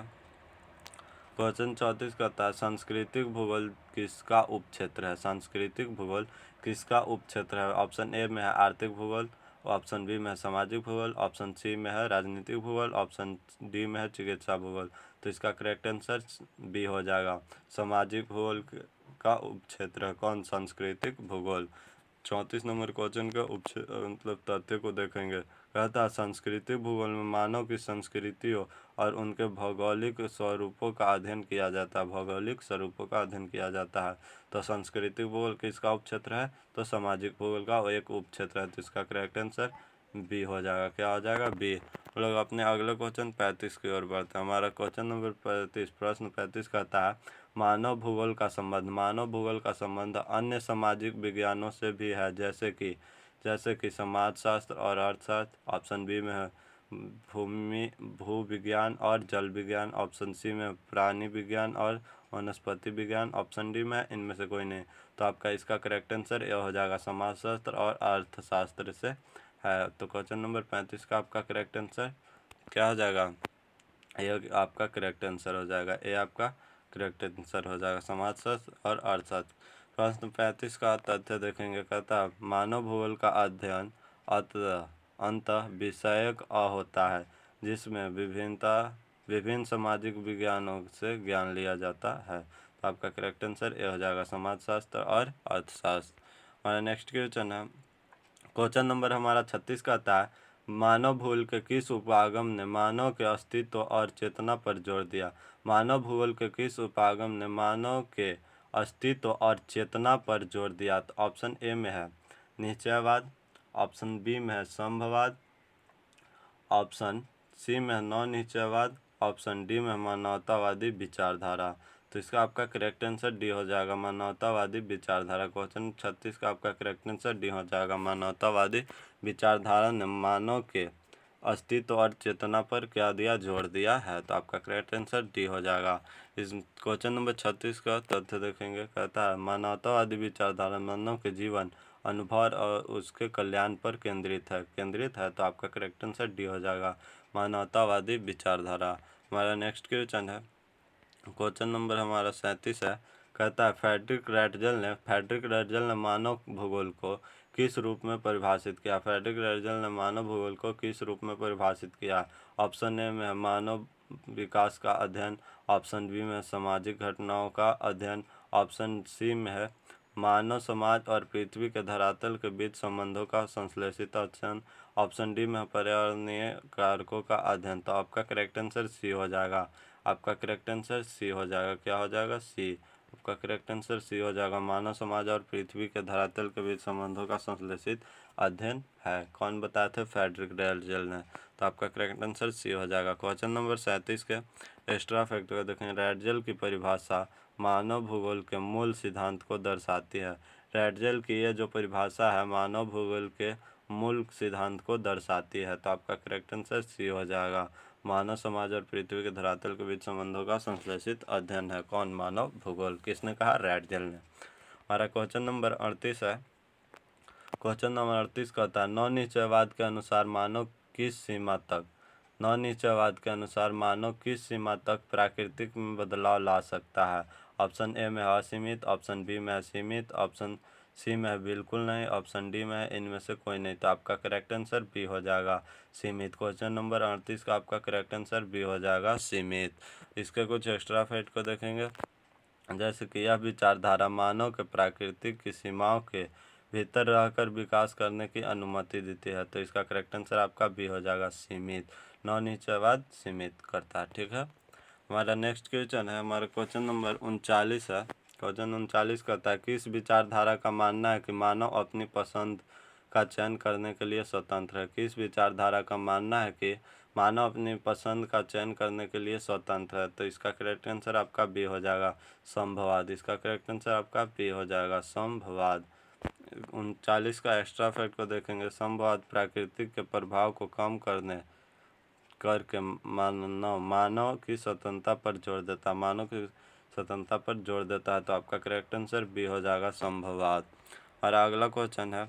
A: क्वेश्चन 34 कहता है सांस्कृतिक भूगोल किसका उपक्षेत्र है? सांस्कृतिक भूगोल किसका उपक्षेत्र है? ऑप्शन ए में है आर्थिक भूगोल, ऑप्शन बी में है सामाजिक भूगोल, ऑप्शन सी में है राजनीतिक भूगोल, ऑप्शन डी में है चिकित्सा भूगोल। तो इसका करेक्ट आंसर बी हो जाएगा, सामाजिक भूगोल का उपक्षेत्र है कौन? सांस्कृतिक भूगोल। 34 नंबर क्वेश्चन का मतलब तथ्य को देखेंगे। कहता है सांस्कृतिक भूगोल में मानव की संस्कृतियों और उनके भौगोलिक स्वरूपों का अध्ययन किया जाता है, भौगोलिक स्वरूपों का अध्ययन किया जाता है। तो सांस्कृतिक भूगोल किसका उपक्षेत्र है? तो सामाजिक भूगोल का एक उपक्षेत्र है। तो इसका करेक्ट आंसर बी हो जाएगा। क्या हो जाएगा? बी। हम लोग अपने अगले क्वेश्चन 35 की ओर बढ़ते हैं। हमारा क्वेश्चन नंबर 35, प्रश्न 35 कहता है मानव भूगोल का संबंध, मानव भूगोल का संबंध अन्य सामाजिक विज्ञानों से भी है, जैसे कि समाजशास्त्र और अर्थशास्त्र। ऑप्शन बी में है भू विज्ञान और जल विज्ञान, ऑप्शन सी में प्राणी विज्ञान और वनस्पति विज्ञान, ऑप्शन डी में इनमें से कोई नहीं। तो आपका इसका करेक्ट आंसर यह हो जाएगा समाजशास्त्र और अर्थशास्त्र से है। तो क्वेश्चन नंबर 35 का आपका करेक्ट आंसर क्या हो जाएगा? ये आपका करेक्ट आंसर हो जाएगा, ये आपका करेक्ट आंसर हो जाएगा, समाजशास्त्र और अर्थशास्त्र। प्रश्न 35 का तथ्य देखेंगे। कहता है मानव भूगोल का अध्ययन अंतः विषयक होता है, जिसमें विभिन्न सामाजिक विज्ञानों से ज्ञान लिया जाता है। तो आपका करेक्ट आंसर ये हो जाएगा, समाजशास्त्र और अर्थशास्त्र। हमारा नेक्स्ट क्वेश्चन है। क्वेश्चन नंबर हमारा 36 कहता है मानव भूगोल के किस उपागम ने मानव के अस्तित्व और चेतना पर जोर दिया? मानव भूगोल के किस उपागम ने मानव के अस्तित्व और चेतना पर जोर दिया? तो ऑप्शन ए में है निश्चयवाद, ऑप्शन बी में है संभववाद, ऑप्शन सी में है नौ निश्चयवाद, ऑप्शन डी में है मानवतावादी विचारधारा। तो इसका आपका करेक्ट आंसर डी हो जाएगा, मानवतावादी विचारधारा। क्वेश्चन 36 का आपका करेक्ट आंसर डी हो जाएगा, मानवतावादी विचारधारा ने मानव के अस्तित्व और चेतना पर क्या दिया? जोर दिया है। तो आपका करेक्ट आंसर डी हो जाएगा। इस क्वेश्चन नंबर 36 का तथ्य देखेंगे। कहता है मानवतावादी विचारधारा मानव के जीवन, अनुभव और उसके कल्याण पर केंद्रित है। तो आपका करेक्ट आंसर डी हो जाएगा, मानवतावादी विचारधारा। हमारा नेक्स्ट क्वेश्चन है। क्वेश्चन नंबर हमारा 37 है। कहता है फ्रेडरिक रैटजल ने मानव भूगोल को किस रूप में परिभाषित किया? फ्रेडरिक रैटजल ने मानव भूगोल को किस रूप में परिभाषित किया? ऑप्शन ए में है मानव विकास का अध्ययन, ऑप्शन बी में सामाजिक घटनाओं का अध्ययन, ऑप्शन सी में है मानव समाज और पृथ्वी के धरातल के बीच संबंधों का संश्लेषित अध्ययन, ऑप्शन डी में पर्यावरणीय कारकों का अध्ययन। तो आपका करेक्ट आंसर सी हो जाएगा, आपका करेक्ट आंसर सी हो जाएगा। क्या हो जाएगा? सी। आपका करेक्ट आंसर सी हो जाएगा, मानव समाज और पृथ्वी के धरातल के बीच संबंधों का संश्लेषित अध्ययन है। कौन बताए थे? फ्रेडरिक रैटजल ने। तो आपका करेक्ट आंसर सी हो जाएगा। क्वेश्चन नंबर 37 के एक्स्ट्रा फैक्ट को देखें। रैटजल की परिभाषा मानव भूगोल के मूल सिद्धांत को दर्शाती है। रैटजल की ये जो परिभाषा है मानव भूगोल के मूल सिद्धांत को दर्शाती है। तो आपका करेक्ट आंसर सी हो जाएगा, मानव समाज और पृथ्वी के धरातल के बीच संबंधों का संश्लेषित अध्ययन है। कौन? मानव भूगोल। किसने कहा? रैटजल ने। हमारा क्वेश्चन नंबर 38 है। क्वेश्चन नंबर 38 कहता है नवनिश्चयवाद के अनुसार मानव किस सीमा तक प्राकृतिक में बदलाव ला सकता है? ऑप्शन ए में असीमित, ऑप्शन बी में असीमित, ऑप्शन सी में है बिल्कुल नहीं, ऑप्शन डी में है इनमें से कोई नहीं। तो आपका करेक्ट आंसर बी हो जाएगा, सीमित। क्वेश्चन नंबर 38 का आपका करेक्ट आंसर बी हो जाएगा, सीमित। इसके कुछ एक्स्ट्रा फैक्ट को देखेंगे। जैसे कि यह विचारधारा मानव के प्राकृतिक की सीमाओं के भीतर रहकर विकास करने की अनुमति देती है। तो इसका करेक्ट आंसर आपका बी हो जाएगा, सीमित। नवनिश्चयवाद सीमित करता है। ठीक है। हमारा नेक्स्ट क्वेश्चन है, हमारा क्वेश्चन नंबर 39 है। क्वेश्चन 39 कहता है किस विचारधारा का मानना है कि मानव अपनी पसंद का चयन करने के लिए स्वतंत्र है? किस विचारधारा का मानना है कि मानव अपनी पसंद का चयन करने के लिए स्वतंत्र है? तो इसका करेक्ट आंसर आपका बी हो जाएगा, संभववाद। इसका करेक्ट आंसर आपका बी हो जाएगा, संभववाद। 39 का एक्स्ट्रा फैक्ट को देखेंगे। संभववाद प्राकृतिक के प्रभाव को कम करके मानव की स्वतंत्रता पर जोर देता, मानव की
B: स्वतंत्रता पर जोर देता है। तो आपका करेक्ट आंसर बी हो जाएगा संभववाद। और अगला क्वेश्चन है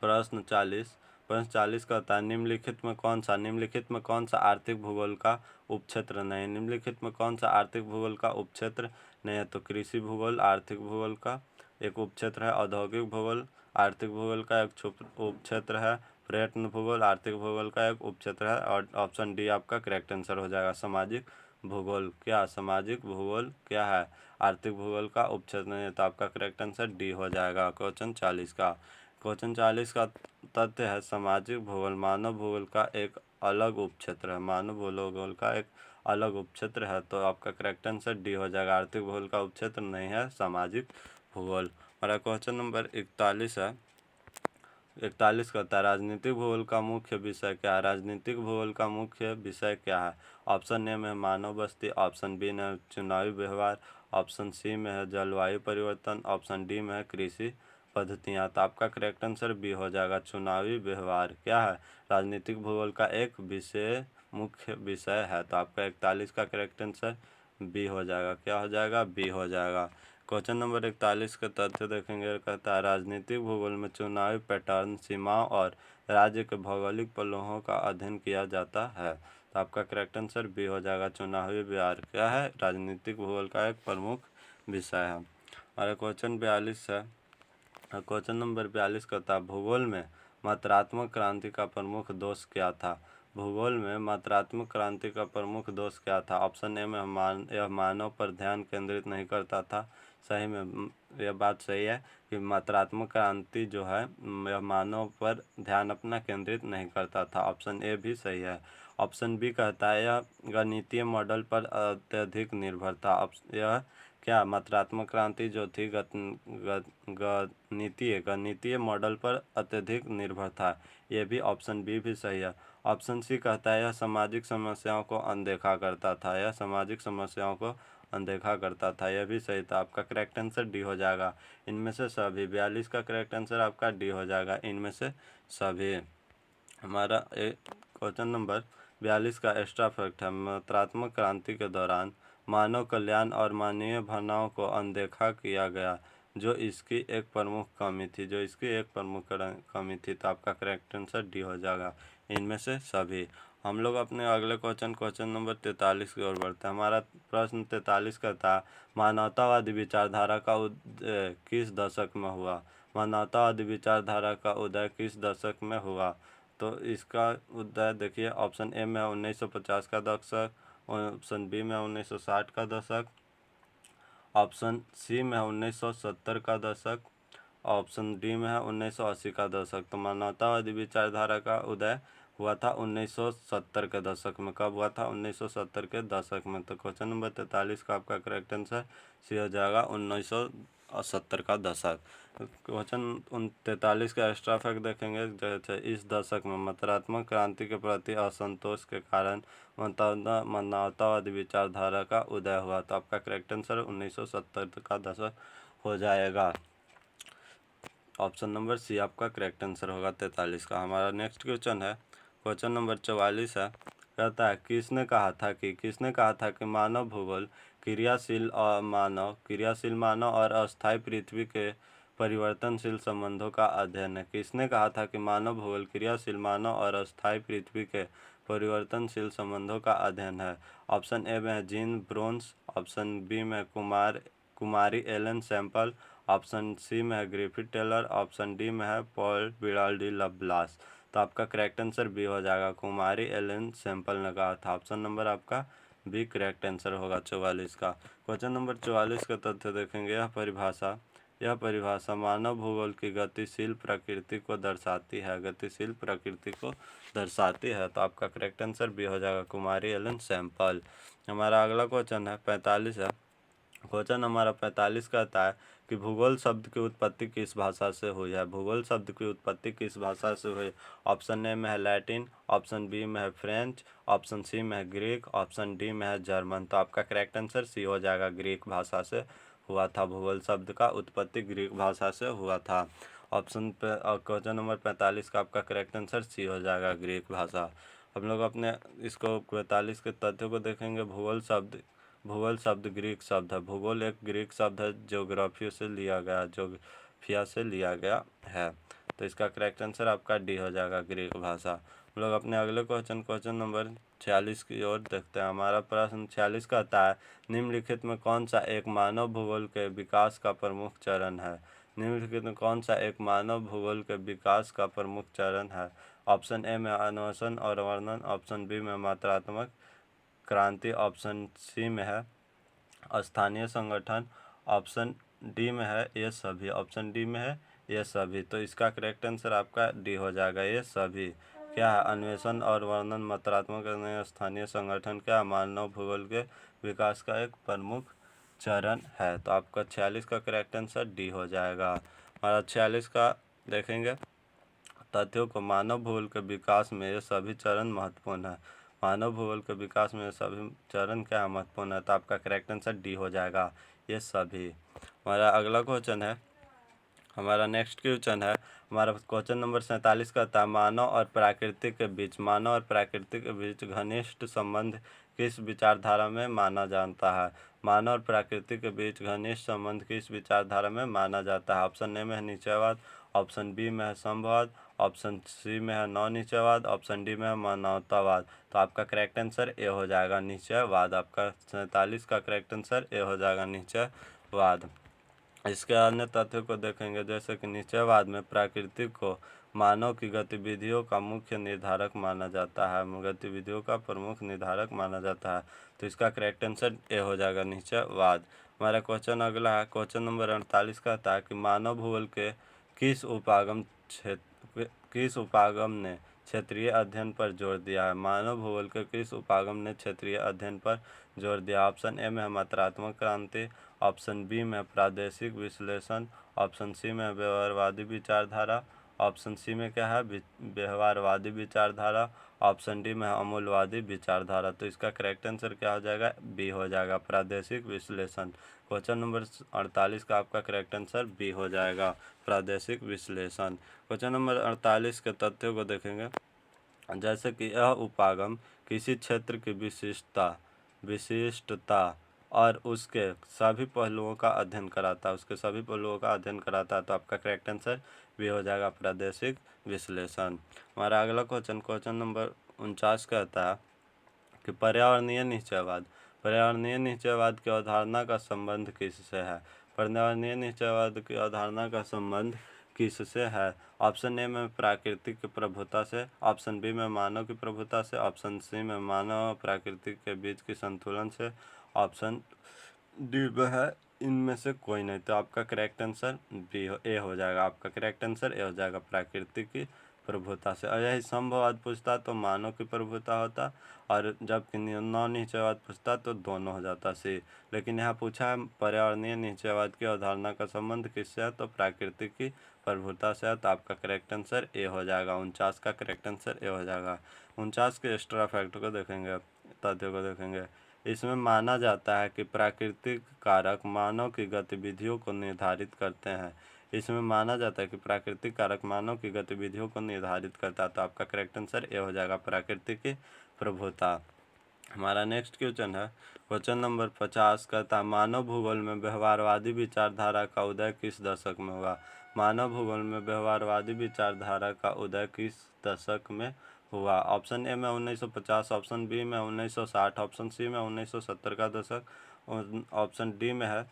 B: प्रश्न 40 कहता है निम्नलिखित में कौन सा आर्थिक भूगोल का उपक्षेत्र नहीं। निम्नलिखित में कौन सा आर्थिक भूगोल का उपक्षेत्र नहीं है। तो कृषि भूगोल आर्थिक भूगोल का एक उपक्षेत्र है, औद्योगिक भूगोल आर्थिक भूगोल का एक उपक्षेत्र है, पर्यटन भूगोल आर्थिक भूगोल का एक उपक्षेत्र है, और ऑप्शन डी आपका करेक्ट आंसर हो जाएगा। सामाजिक भूगोल क्या है आर्थिक भूगोल का उपक्षेत्र नहीं है। तो आपका करेक्ट आंसर डी हो जाएगा क्वेश्चन 40 का तथ्य है सामाजिक भूगोल मानव भूगोल का एक अलग उपक्षेत्र है। मानव भूगोल का एक अलग उपक्षेत्र है। तो आपका करेक्ट आंसर डी हो जाएगा। आर्थिक भूगोल का उपक्षेत्र नहीं है सामाजिक भूगोल। हमारा क्वेश्चन नंबर 41 है। 41 कहता है राजनीतिक भूगोल का मुख्य विषय क्या है। राजनीतिक भूगोल का मुख्य विषय क्या है। ऑप्शन ए में मानव बस्ती, ऑप्शन बी में चुनावी व्यवहार, ऑप्शन सी में है जलवायु परिवर्तन, ऑप्शन डी में है कृषि पद्धतियाँ। तो आपका करेक्ट आंसर बी हो जाएगा चुनावी व्यवहार क्या है राजनीतिक भूगोल का एक मुख्य विषय है। तो आपका 41 का करेक्ट आंसर बी हो जाएगा। क्या हो जाएगा बी हो जाएगा। क्वेश्चन नंबर 41 का तथ्य देखेंगे। कहता है राजनीतिक भूगोल में चुनावी पैटर्न सीमाओं और राज्य के भौगोलिक पहलुओं का अध्ययन किया जाता है। तो आपका करेक्ट आंसर बी हो जाएगा चुनावी व्यवहार क्या है राजनीतिक भूगोल का एक प्रमुख विषय है। और क्वेश्चन 42 है। क्वेश्चन नंबर 42 कहता है भूगोल में मात्रात्मक क्रांति का प्रमुख दोष क्या था। भूगोल में मात्रात्मक क्रांति का प्रमुख दोष क्या था। ऑप्शन ए में यह मानव पर ध्यान केंद्रित नहीं करता था। सही में यह बात सही है कि मात्रात्मक क्रांति जो है यह मानव पर ध्यान अपना केंद्रित नहीं करता था। ऑप्शन ए भी सही है। ऑप्शन बी कहता है यह गणितीय मॉडल पर अत्यधिक निर्भर था। यह क्या मात्रात्मक क्रांति जो थी गणितीय मॉडल पर अत्यधिक निर्भर था। यह भी ऑप्शन बी भी सही है। ऑप्शन सी कहता है यह सामाजिक समस्याओं को अनदेखा करता था। यह सामाजिक समस्याओं को अनदेखा करता था। यह भी सही था। आपका करेक्ट आंसर डी हो जाएगा इनमें से सभी। 42 का करेक्ट आंसर आपका डी हो जाएगा इनमें से सभी। हमारा क्वेश्चन नंबर 42 का एक्स्ट्रा फैक्ट है मात्रात्मक क्रांति के दौरान मानव कल्याण और मानवीय भावनाओं को अनदेखा किया गया जो इसकी एक प्रमुख कमी थी। तो आपका करेक्ट आंसर डी हो जाएगा इनमें से सभी। हम लोग अपने अगले क्वेश्चन नंबर 43 की ओर बढ़ते हैं। हमारा प्रश्न 43 का था मानवतावादी विचारधारा का उदय किस दशक में हुआ। मानवतावादी विचारधारा का उदय किस दशक में हुआ। तो इसका उदय देखिए ऑप्शन ए में 1950 का दशक, ऑप्शन बी में 1960 का दशक, ऑप्शन सी में 1970 का दशक, ऑप्शन डी में है 1980 का दशक। तो मानवतावादी विचारधारा का उदय हुआ था 1970 के दशक में। कब हुआ था 1970 के दशक में। तो क्वेश्चन नंबर 43 का आपका करेक्ट आंसर सी हो जाएगा 1970 का दशक। क्वेश्चन 43 का एक्स्ट्रा फैक्ट देखेंगे जैसे इस दशक में मात्रात्मक क्रांति के प्रति असंतोष के कारण मानवतावादी विचारधारा का उदय हुआ। तो आपका करेक्ट आंसर 1970 का दशक हो जाएगा। ऑप्शन नंबर सी आपका करेक्ट आंसर होगा 43 का। हमारा नेक्स्ट क्वेश्चन है क्वेश्चन नंबर 44 है। कहता है किसने कहा था कि मानव भूगोल क्रियाशील मानव और अस्थायी पृथ्वी के परिवर्तनशील संबंधों का अध्ययन है। किसने कहा था कि मानव भूगोल क्रियाशील मानव और अस्थायी पृथ्वी के परिवर्तनशील संबंधों का अध्ययन है। ऑप्शन ए में है जीन ब्रोन्स, ऑप्शन बी में कुमारी एलन सैंपल, ऑप्शन सी में है ग्रिफिथ टेलर, ऑप्शन डी में है पॉल बिडाल डी लब्लास। तो आपका करेक्ट आंसर बी हो जाएगा कुमारी एलन सैंपल ने कहा था। ऑप्शन नंबर आपका बी करेक्ट आंसर होगा 44 का। क्वेश्चन नंबर 44 का तथ्य देखेंगे। यह परिभाषा मानव भूगोल की गतिशील प्रकृति को दर्शाती है। तो आपका करेक्ट आंसर बी हो जाएगा कुमारी एलन सैंपल। हमारा अगला क्वेश्चन है 45 है। क्वेश्चन हमारा 45 कहता है कि भूगोल शब्द की उत्पत्ति किस भाषा से हुई है। भूगोल शब्द की उत्पत्ति किस भाषा से हुई। ऑप्शन ए में है लैटिन, ऑप्शन बी में है फ्रेंच, ऑप्शन सी में है ग्रीक, ऑप्शन डी में है जर्मन। तो आपका करेक्ट आंसर सी हो जाएगा ग्रीक भाषा से हुआ था। भूगोल शब्द का उत्पत्ति ग्रीक भाषा से हुआ था। ऑप्शन पे क्वेश्चन नंबर 45 का आपका करेक्ट आंसर सी हो जाएगा ग्रीक भाषा। हम लोग अपने इसको 45 के तथ्यों को देखेंगे। भूगोल शब्द ग्रीक शब्द है। भूगोल एक ग्रीक शब्द है, ज्योग्राफी से लिया गया, ज्योग्राफिया से लिया गया है। तो इसका करेक्ट आंसर आपका डी हो जाएगा, ग्रीक भाषा। हम लोग अपने अगले क्वेश्चन नंबर 46 की ओर देखते हैं। हमारा प्रश्न 46 कहता है, निम्नलिखित में कौन सा एक मानव भूगोल के विकास का प्रमुख चरण है? निम्नलिखित में कौन सा एक मानव भूगोल के विकास का प्रमुख चरण है? ऑप्शन ए में अन्वेषण और वर्णन, ऑप्शन बी में मात्रात्मक क्रांति, ऑप्शन सी में है स्थानीय संगठन, ऑप्शन डी में है ये सभी, ऑप्शन डी में है ये सभी। तो इसका करेक्ट आंसर आपका डी हो जाएगा, ये सभी। क्या है? अन्वेषण और वर्णन, मात्रात्मक स्थानीय संगठन क्या मानव भूगोल के विकास का एक प्रमुख चरण है। तो आपका 46 का करेक्ट आंसर डी हो जाएगा। हमारा 46 का देखेंगे, तथ्यों को मानव भूगोल के विकास में ये सभी चरण महत्वपूर्ण है। मानव भूगोल के विकास में सभी चरण क्या है? महत्वपूर्ण है। तो आपका करेक्ट आंसर डी हो जाएगा, ये सभी। हमारा अगला क्वेश्चन है, हमारा नेक्स्ट क्वेश्चन है, हमारा क्वेश्चन नंबर 47 का था, मानव और प्रकृति के बीच, मानव और प्रकृति के बीच घनिष्ठ संबंध किस विचारधारा में माना जाता है? मानव और प्रकृति के बीच घनिष्ठ संबंध किस विचारधारा में माना जाता है? ऑप्शन ए में है निश्चयवाद, ऑप्शन बी में है संभववाद, ऑप्शन सी में है नवनिश्चयवाद, ऑप्शन डी में है मानवतावाद। तो आपका करेक्ट आंसर ए हो जाएगा, निश्चयवाद। आपका 47 का करेक्ट आंसर ए हो जाएगा, निश्चयवाद। इसके अन्य तथ्यों को देखेंगे, जैसे कि निश्चयवाद में प्रकृति को मानव की गतिविधियों का मुख्य निर्धारक माना जाता है, गतिविधियों का प्रमुख निर्धारक माना जाता है। तो इसका करेक्ट आंसर ए हो जाएगा, निश्चयवाद। हमारा क्वेश्चन अगला है, क्वेश्चन नंबर 48 कहता है कि मानव भूगोल के किस उपागम ने क्षेत्रीय अध्ययन पर जोर दिया है? मानव भूगोल के किस उपागम ने क्षेत्रीय अध्ययन पर जोर दिया? ऑप्शन ए में है मात्रात्मक क्रांति, ऑप्शन बी में प्रादेशिक विश्लेषण, ऑप्शन सी में व्यवहारवादी विचारधारा, ऑप्शन सी में क्या है? व्यवहारवादी विचारधारा, ऑप्शन डी में है अमूलवादी विचारधारा। तो इसका करेक्ट आंसर क्या हो जाएगा? बी हो जाएगा, प्रादेशिक विश्लेषण। क्वेश्चन नंबर 48 का आपका करेक्ट आंसर बी हो जाएगा, प्रादेशिक विश्लेषण। क्वेश्चन नंबर 48 के तथ्यों को देखेंगे, जैसे कि यह उपागम किसी क्षेत्र की विशिष्टता और उसके सभी पहलुओं का अध्ययन कराता है, उसके सभी पहलुओं का अध्ययन कराता है। तो आपका करेक्ट आंसर भी हो जाएगा, प्रादेशिक विश्लेषण। हमारा अगला क्वेश्चन नंबर 49 कहता है कि पर्यावरणीय निश्चयवाद, पर्यावरणीय निश्चयवाद की अवधारणा का संबंध किससे है? पर्यावरणीय निश्चयवाद की अवधारणा का संबंध किससे है? ऑप्शन ए में प्राकृतिक की प्रभुता से, ऑप्शन बी में मानव की प्रभुता से, ऑप्शन सी में मानव और प्राकृतिक के बीच की संतुलन से, ऑप्शन डी में है इनमें से कोई नहीं। तो आपका करेक्ट आंसर ए हो जाएगा, आपका करेक्ट आंसर ए हो जाएगा, प्राकृतिक की प्रभुता से। और यही संभववाद पूछता तो मानव की प्रभुता होता, और जबकि नौ निश्चयवाद पूछता तो दोनों हो जाता सी। लेकिन यहाँ पूछा है पर्यावरणीय निश्चयवाद की अवधारणा का संबंध किससे है, तो प्राकृतिक की प्रभुता से है। तो आपका करेक्ट आंसर ए हो जाएगा, 49 का करेक्ट आंसर ए हो जाएगा। 49 के एक्स्ट्रा फैक्ट को देखेंगे, तथ्यों को देखेंगे। इसमें माना जाता है कि प्राकृतिक कारक मानव की गतिविधियों को निर्धारित करते हैं। इसमें माना जाता है कि प्राकृतिक कारक मानव की गतिविधियों को निर्धारित करता है। तो आपका करेक्ट आंसर ए हो जाएगा, प्राकृतिक की प्रभुता। हमारा नेक्स्ट क्वेश्चन है, क्वेश्चन नंबर 50 कहता है, मानव भूगोल में व्यवहारवादी विचारधारा का उदय किस दशक में हुआ? मानव भूगोल में व्यवहारवादी विचारधारा का उदय किस दशक में हुआ? ऑप्शन ए में 1950, ऑप्शन बी में 1960, ऑप्शन सी में 1970 का दशक, ऑप्शन डी में है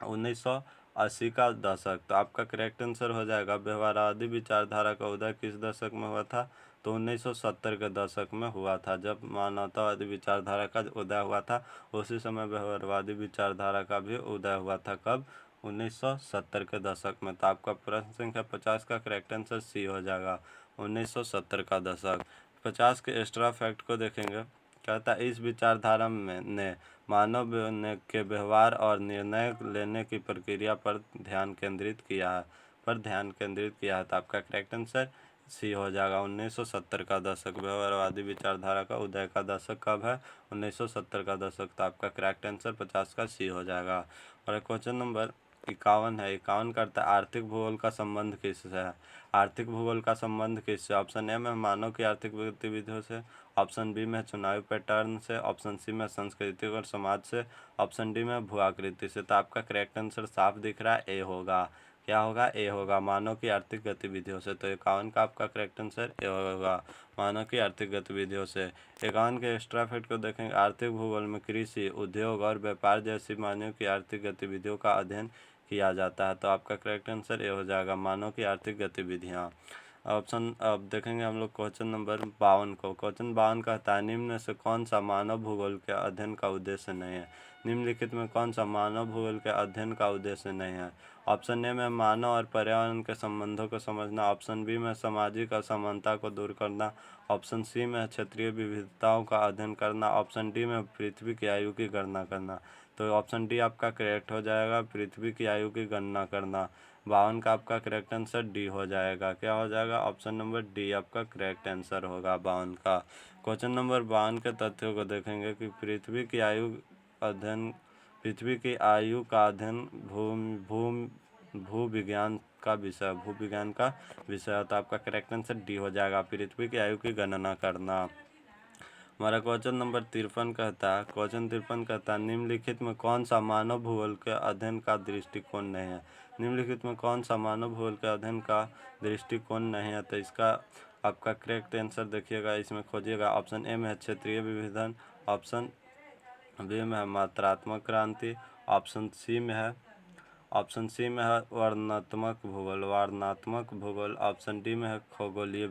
B: 1980 का दशक। तो आपका करेक्ट आंसर हो जाएगा, व्यवहारवादी विचारधारा का उदय किस दशक में हुआ था? तो 1970 के दशक में हुआ था। जब मानवतावादी विचारधारा का उदय हुआ था, उसी समय व्यवहारवादी विचारधारा का भी उदय हुआ था। कब? 1970 के दशक में। तो आपका प्रश्न संख्या 50 का करेक्ट आंसर सी हो जाएगा, 1970 का दशक। 50 के एक्स्ट्रा फैक्ट को देखेंगे, कहता है इस विचारधारा में ने मानव के व्यवहार और निर्णय लेने की प्रक्रिया पर ध्यान केंद्रित किया है, तो आपका करेक्ट आंसर सी हो जाएगा, 1970 का दशक। व्यवहारवादी विचारधारा का उदय का दशक कब है? 1970 का दशक। तो आपका करेक्ट आंसर 50 का सी हो जाएगा। और क्वेश्चन नंबर 51 है। 51 करता है आर्थिक भूगोल का संबंध किससे है? आर्थिक भूगोल का संबंध किससे? ऑप्शन ए में मानव की आर्थिक गतिविधियों से, ऑप्शन बी में चुनावी पैटर्न से, ऑप्शन सी में सांस्कृतिक और समाज से, ऑप्शन डी में भू आकृति से। तो आपका करेक्ट आंसर साफ दिख रहा है, ए होगा। क्या होगा? ए होगा, मानव की आर्थिक गतिविधियों से। तो 51 का आपका करेक्ट आंसर ए होगा, मानव की आर्थिक गतिविधियों से। 51 के एक्स्ट्रा फैक्ट को देखेंगे। आर्थिक भूगोल में कृषि, उद्योग और व्यापार जैसी मानव की आर्थिक गतिविधियों का अध्ययन किया जाता है। तो आपका करेक्ट आंसर ए हो जाएगा, मानव की आर्थिक गतिविधियाँ। ऑप्शन अब देखेंगे हम लोग क्वेश्चन नंबर 52 को। क्वेश्चन 52 कहता है निम्न में से कौन सा मानव भूगोल के अध्ययन का उद्देश्य नहीं है? निम्नलिखित में कौन सा मानव भूगोल के अध्ययन का उद्देश्य नहीं है? ऑप्शन ए में मानव और पर्यावरण के संबंधों को समझना, ऑप्शन बी में सामाजिक असमानता को दूर करना, ऑप्शन सी में क्षेत्रीय विविधताओं का अध्ययन करना, ऑप्शन डी में पृथ्वी की आयु की गणना करना। तो ऑप्शन डी आपका करेक्ट हो जाएगा, पृथ्वी की आयु की गणना करना। 52 का आपका करेक्ट आंसर डी हो जाएगा। क्या हो जाएगा? ऑप्शन नंबर डी आपका करेक्ट आंसर होगा 52 का। क्वेश्चन नंबर 52 के तथ्यों को देखेंगे कि पृथ्वी की आयु का अध्ययन भू विज्ञान का विषय है। तो आपका करेक्ट आंसर डी हो जाएगा, पृथ्वी की आयु की गणना करना। हमारा क्वेश्चन नंबर 53 कहता है, क्वेश्चन 53 कहता है निम्नलिखित में कौन सा मानव भूगोल के अध्ययन का दृष्टिकोण नहीं है? निम्नलिखित में कौन सा मानव भूगोल के अध्ययन का दृष्टिकोण नहीं है? तो इसका आपका करेक्ट आंसर देखिएगा, इसमें खोजिएगा। ऑप्शन ए में है क्षेत्रीय विविधन, ऑप्शन बी में है मात्रात्मक क्रांति, ऑप्शन सी में है वर्णनात्मक भूगोल, ऑप्शन डी में है खगोलीय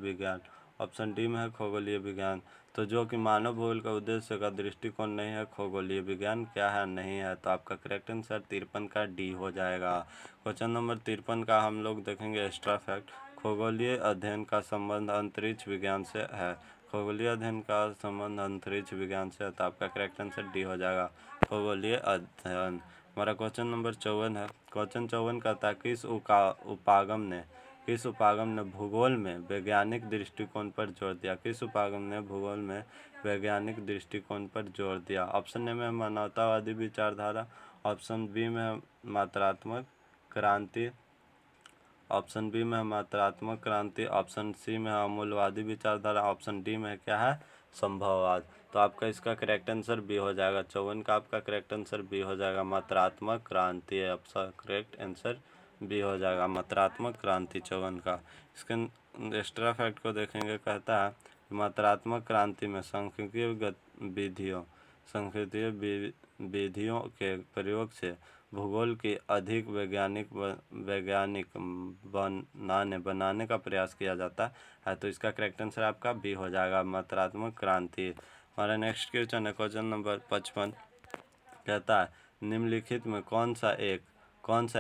B: विज्ञान। तो जो कि मानव भूगोल का उद्देश्य का दृष्टिकोण नहीं है, खगोलीय विज्ञान क्या है? नहीं है। तो आपका करेक्ट आंसर 53 का डी हो जाएगा। क्वेश्चन नंबर 53 का हम लोग देखेंगे एक्स्ट्रा फैक्ट। खगोलीय अध्ययन का संबंध अंतरिक्ष विज्ञान से है। खगोलीय अध्ययन का संबंध अंतरिक्ष विज्ञान से है। तो आपका करेक्ट आंसर डी हो जाएगा, खगोलीय अध्ययन। हमारा क्वेश्चन नंबर 54 है। क्वेश्चन 54 कहता है किस उपागम ने भूगोल में वैज्ञानिक दृष्टिकोण पर जोर दिया? किस उपागम ने भूगोल में वैज्ञानिक दृष्टिकोण पर जोर दिया? ऑप्शन ए में मानवतावादी विचारधारा, ऑप्शन बी में मात्रात्मक क्रांति, ऑप्शन बी में मात्रात्मक क्रांति, ऑप्शन सी में अमूलवादी विचारधारा, ऑप्शन डी में क्या है? संभववाद। तो आपका इसका करेक्ट आंसर बी हो जाएगा। 54 का आपका करेक्ट आंसर बी हो जाएगा, मात्रात्मक क्रांति है आपका करेक्ट आंसर बी हो जाएगा, मात्रात्मक क्रांति 54 का। इसके एक्स्ट्रा फैक्ट को देखेंगे, कहता है मात्रात्मक क्रांति में सांख्यिकीय विधियों के प्रयोग से भूगोल की अधिक वैज्ञानिक बनाने का प्रयास किया जाता है। तो इसका करेक्ट आंसर आपका बी हो जाएगा, मात्रात्मक क्रांति। हमारा नेक्स्ट क्वेश्चन है क्वेश्चन नंबर 55। कहता है निम्नलिखित में कौन सा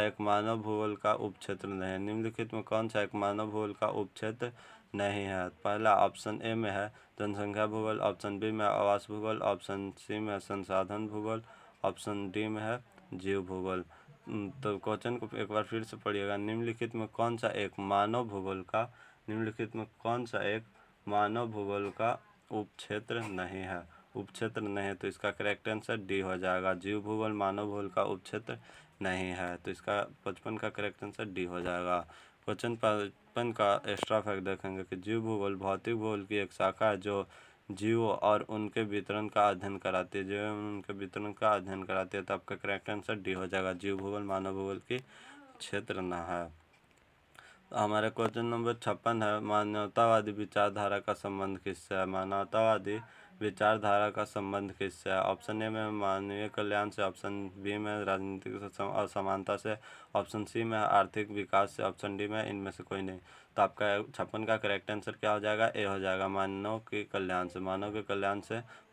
B: एक मानव भूगोल का उपक्षेत्र नहीं है? निम्नलिखित में कौन सा एक मानव भूगोल का उपक्षेत्र नहीं है? पहला ऑप्शन ए में है जनसंख्या भूगोल, ऑप्शन बी में आवास भूगोल, ऑप्शन सी में संसाधन भूगोल, ऑप्शन डी में है जीव भूगोल। तो क्वेश्चन को एक बार फिर से पढ़िएगा। निम्नलिखित में कौन सा एक मानव भूगोल का उपक्षेत्र नहीं है? तो इसका करेक्ट आंसर डी हो जाएगा, जीव भूगोल मानव भूगोल का उपक्षेत्र नहीं है। तो इसका 55 का करेक्ट आंसर डी हो जाएगा। क्वेश्चन 55 का एक्स्ट्रा फैक्ट देखेंगे कि जीव भूगोल भौतिक भूगोल की एक शाखा है जो जीवों और उनके वितरण का अध्ययन कराती है। तो आपका करेक्ट आंसर डी हो जाएगा, जीव भूगोल मानव भूगोल की क्षेत्र न है। हमारे क्वेश्चन नंबर 56 है मानवतावादी विचारधारा का संबंध किससे है? मानवतावादी विचारधारा का संबंध किससे है? ऑप्शन ए में मानवीय कल्याण से, ऑप्शन बी में राजनीतिक असमानता से, ऑप्शन सी में आर्थिक विकास से, ऑप्शन डी में इनमें से कोई नहीं। तो आपका 56 का करेक्ट आंसर क्या हो जाएगा? ए हो जाएगा, मानव के कल्याण से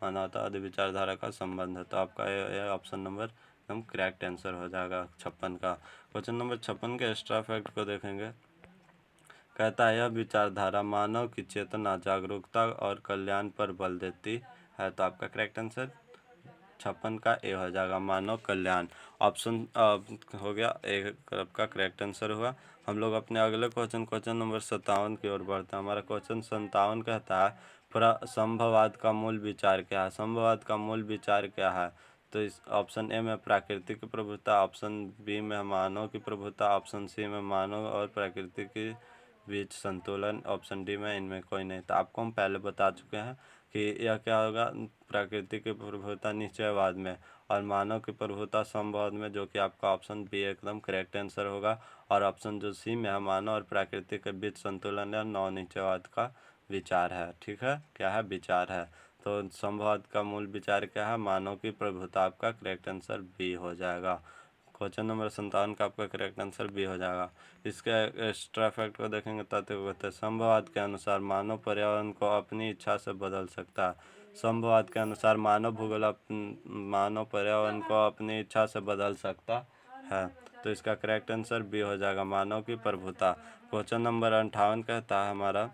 B: मानवतावादी विचारधारा का संबंध है। तो आपका ऑप्शन नंबर एकदम करेक्ट आंसर हो जाएगा 56 का। क्वेश्चन नंबर 56 के एक्स्ट्रा फैक्ट को देखेंगे। कहता है यह विचारधारा मानव की चेतना, जागरूकता और कल्याण पर बल देती है। तो आपका करेक्ट आंसर 56 का ए हो जाएगा, मानव कल्याण। ऑप्शन हो गया ए का करेक्ट आंसर हुआ। हम लोग अपने अगले क्वेश्चन नंबर 57 की ओर बढ़ते हैं। हमारा क्वेश्चन 57 कहता है संभववाद का मूल विचार क्या है? संभववाद का मूल विचार क्या है? तो इस ऑप्शन ए में प्रकृति की प्रभुता, ऑप्शन बी में मानव की प्रभुता, ऑप्शन सी में मानव और प्रकृति के बीच संतुलन, ऑप्शन डी में इनमें कोई नहीं। तो आपको हम पहले बता चुके हैं कि यह क्या होगा, प्रकृति की प्रभुता निश्चयवाद में और मानव की प्रभुता समवाद में, जो कि आपका ऑप्शन बी एकदम करेक्ट आंसर होगा। और ऑप्शन जो सी में है, मानव और प्रकृति के बीच संतुलन या नव निश्चयवाद का विचार है। ठीक है, क्या है, विचार है। तो संवाद का मूल विचार क्या है, मानव की प्रभुता। आपका करेक्ट आंसर बी हो जाएगा। क्वेश्चन नंबर 57 का आपका करेक्ट आंसर बी हो जाएगा। इसके एक्स्ट्रा फैक्ट को देखेंगे, तथ्य को कहते हैं। संभववाद के अनुसार मानव पर्यावरण को अपनी इच्छा से बदल सकता है। संभववाद के अनुसार मानव पर्यावरण को अपनी इच्छा से बदल सकता है। तो इसका करेक्ट आंसर बी हो जाएगा, मानव की प्रभुता। क्वेश्चन नंबर 58 कहता है हमारा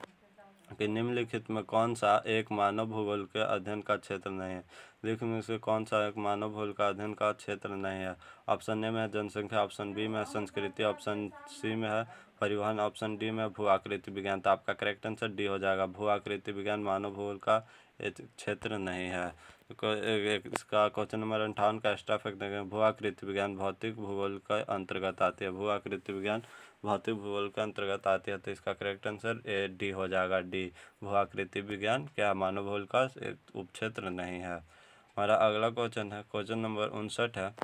B: कि निम्नलिखित में कौन सा एक मानव भूगोल के अध्ययन का क्षेत्र नहीं है। निम्न में से कौन सा एक मानव भूगोल का अध्ययन का क्षेत्र नहीं है। ऑप्शन ए में है जनसंख्या, ऑप्शन बी में है संस्कृति, ऑप्शन सी में है परिवहन, ऑप्शन डी में भू आकृति विज्ञान। तो आपका करेक्ट आंसर डी हो जाएगा, भू आकृति विज्ञान मानव भूगोल का एक क्षेत्र नहीं है। इसका क्वेश्चन नंबर 58 का एक्स्ट्रा फैक्ट देखें। भू आकृति विज्ञान भौतिक भूगोल के अंतर्गत आती है। भू आकृति विज्ञान भौतिक भूगोल के अंतर्गत आती है। तो इसका करेक्ट आंसर ए डी हो जाएगा, डी। भू आकृति विज्ञान क्या मानव भूगोल का एक उपक्षेत्र नहीं है। हमारा अगला क्वेश्चन है, क्वेश्चन नंबर 59 है।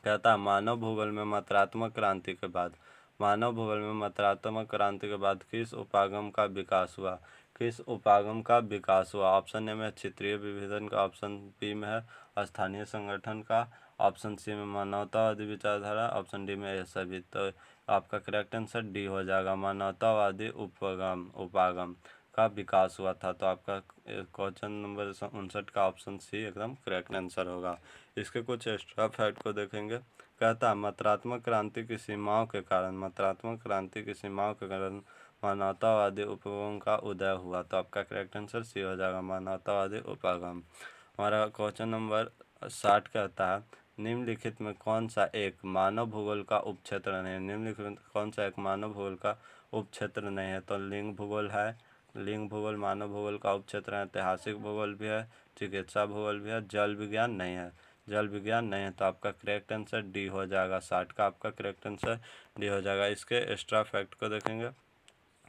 B: कहता है मानव भूगोल में मात्रात्मक क्रांति के बाद, मानव भूगोल में मात्रात्मक क्रांति के बाद किस उपागम का विकास हुआ। किस उपागम का विकास हुआ। ऑप्शन ए में क्षेत्रीय विभेदन का, ऑप्शन बी में है स्थानीय संगठन का, ऑप्शन सी में मानवतावादी विचारधारा, ऑप्शन डी में यह सभी। तो आपका करेक्ट आंसर डी हो जाएगा, मानवतावादी उपागम का विकास हुआ था। तो आपका क्वेश्चन नंबर 59 का ऑप्शन सी एकदम करेक्ट आंसर होगा। इसके कुछ एक्स्ट्रा फैक्ट को देखेंगे। कहता है मात्रात्मक क्रांति की सीमाओं के कारण, मात्रात्मक क्रांति की सीमाओं के कारण मानवतावादी उपगम का उदय हुआ। तो आपका करेक्ट आंसर सी हो जाएगा, मानवतावादी उपागम। हमारा क्वेश्चन नंबर 60 कहता है निम्नलिखित में कौन सा एक मानव भूगोल का उपक्षेत्र नहीं है। निम्नलिखित में कौन सा एक मानव भूगोल का उपक्षेत्र नहीं है। तो लिंग भूगोल है, लिंग भूगोल मानव भूगोल का उपक्षेत्र है। ऐतिहासिक भूगोल भी है, चिकित्सा भूगोल भी है, जल विज्ञान नहीं है। जल विज्ञान नहीं है। तो आपका करेक्ट आंसर डी हो जाएगा, 60 का आपका करेक्ट आंसर डी हो जाएगा। इसके एक्स्ट्रा फैक्ट को देखेंगे।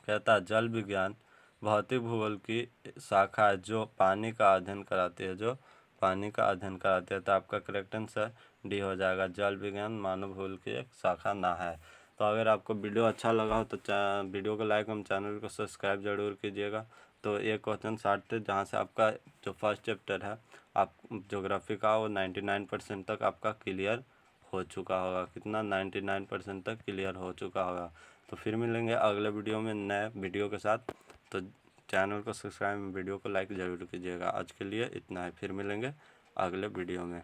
B: कहता है जल विज्ञान भौतिक भूगोल की शाखा है जो पानी का अध्ययन कराती है, जो पानी का अध्ययन कराती है। तो आपका करेक्ट आंसर डी हो जाएगा, जल विज्ञान मानव भूगोल की एक शाखा ना है। तो अगर आपको वीडियो अच्छा लगा हो तो वीडियो को लाइक एवं चैनल को सब्सक्राइब जरूर कीजिएगा। तो ये क्वेश्चन 60 थे, जहाँ से आपका जो फर्स्ट चैप्टर है आप ज्योग्राफी का वो 99% तक आपका क्लियर हो चुका होगा। कितना, 99% तक क्लियर हो चुका होगा। तो फिर मिलेंगे अगले वीडियो में नए वीडियो के साथ। तो चैनल को सब्सक्राइब, वीडियो को लाइक ज़रूर कीजिएगा। आज के लिए इतना है, फिर मिलेंगे अगले वीडियो में।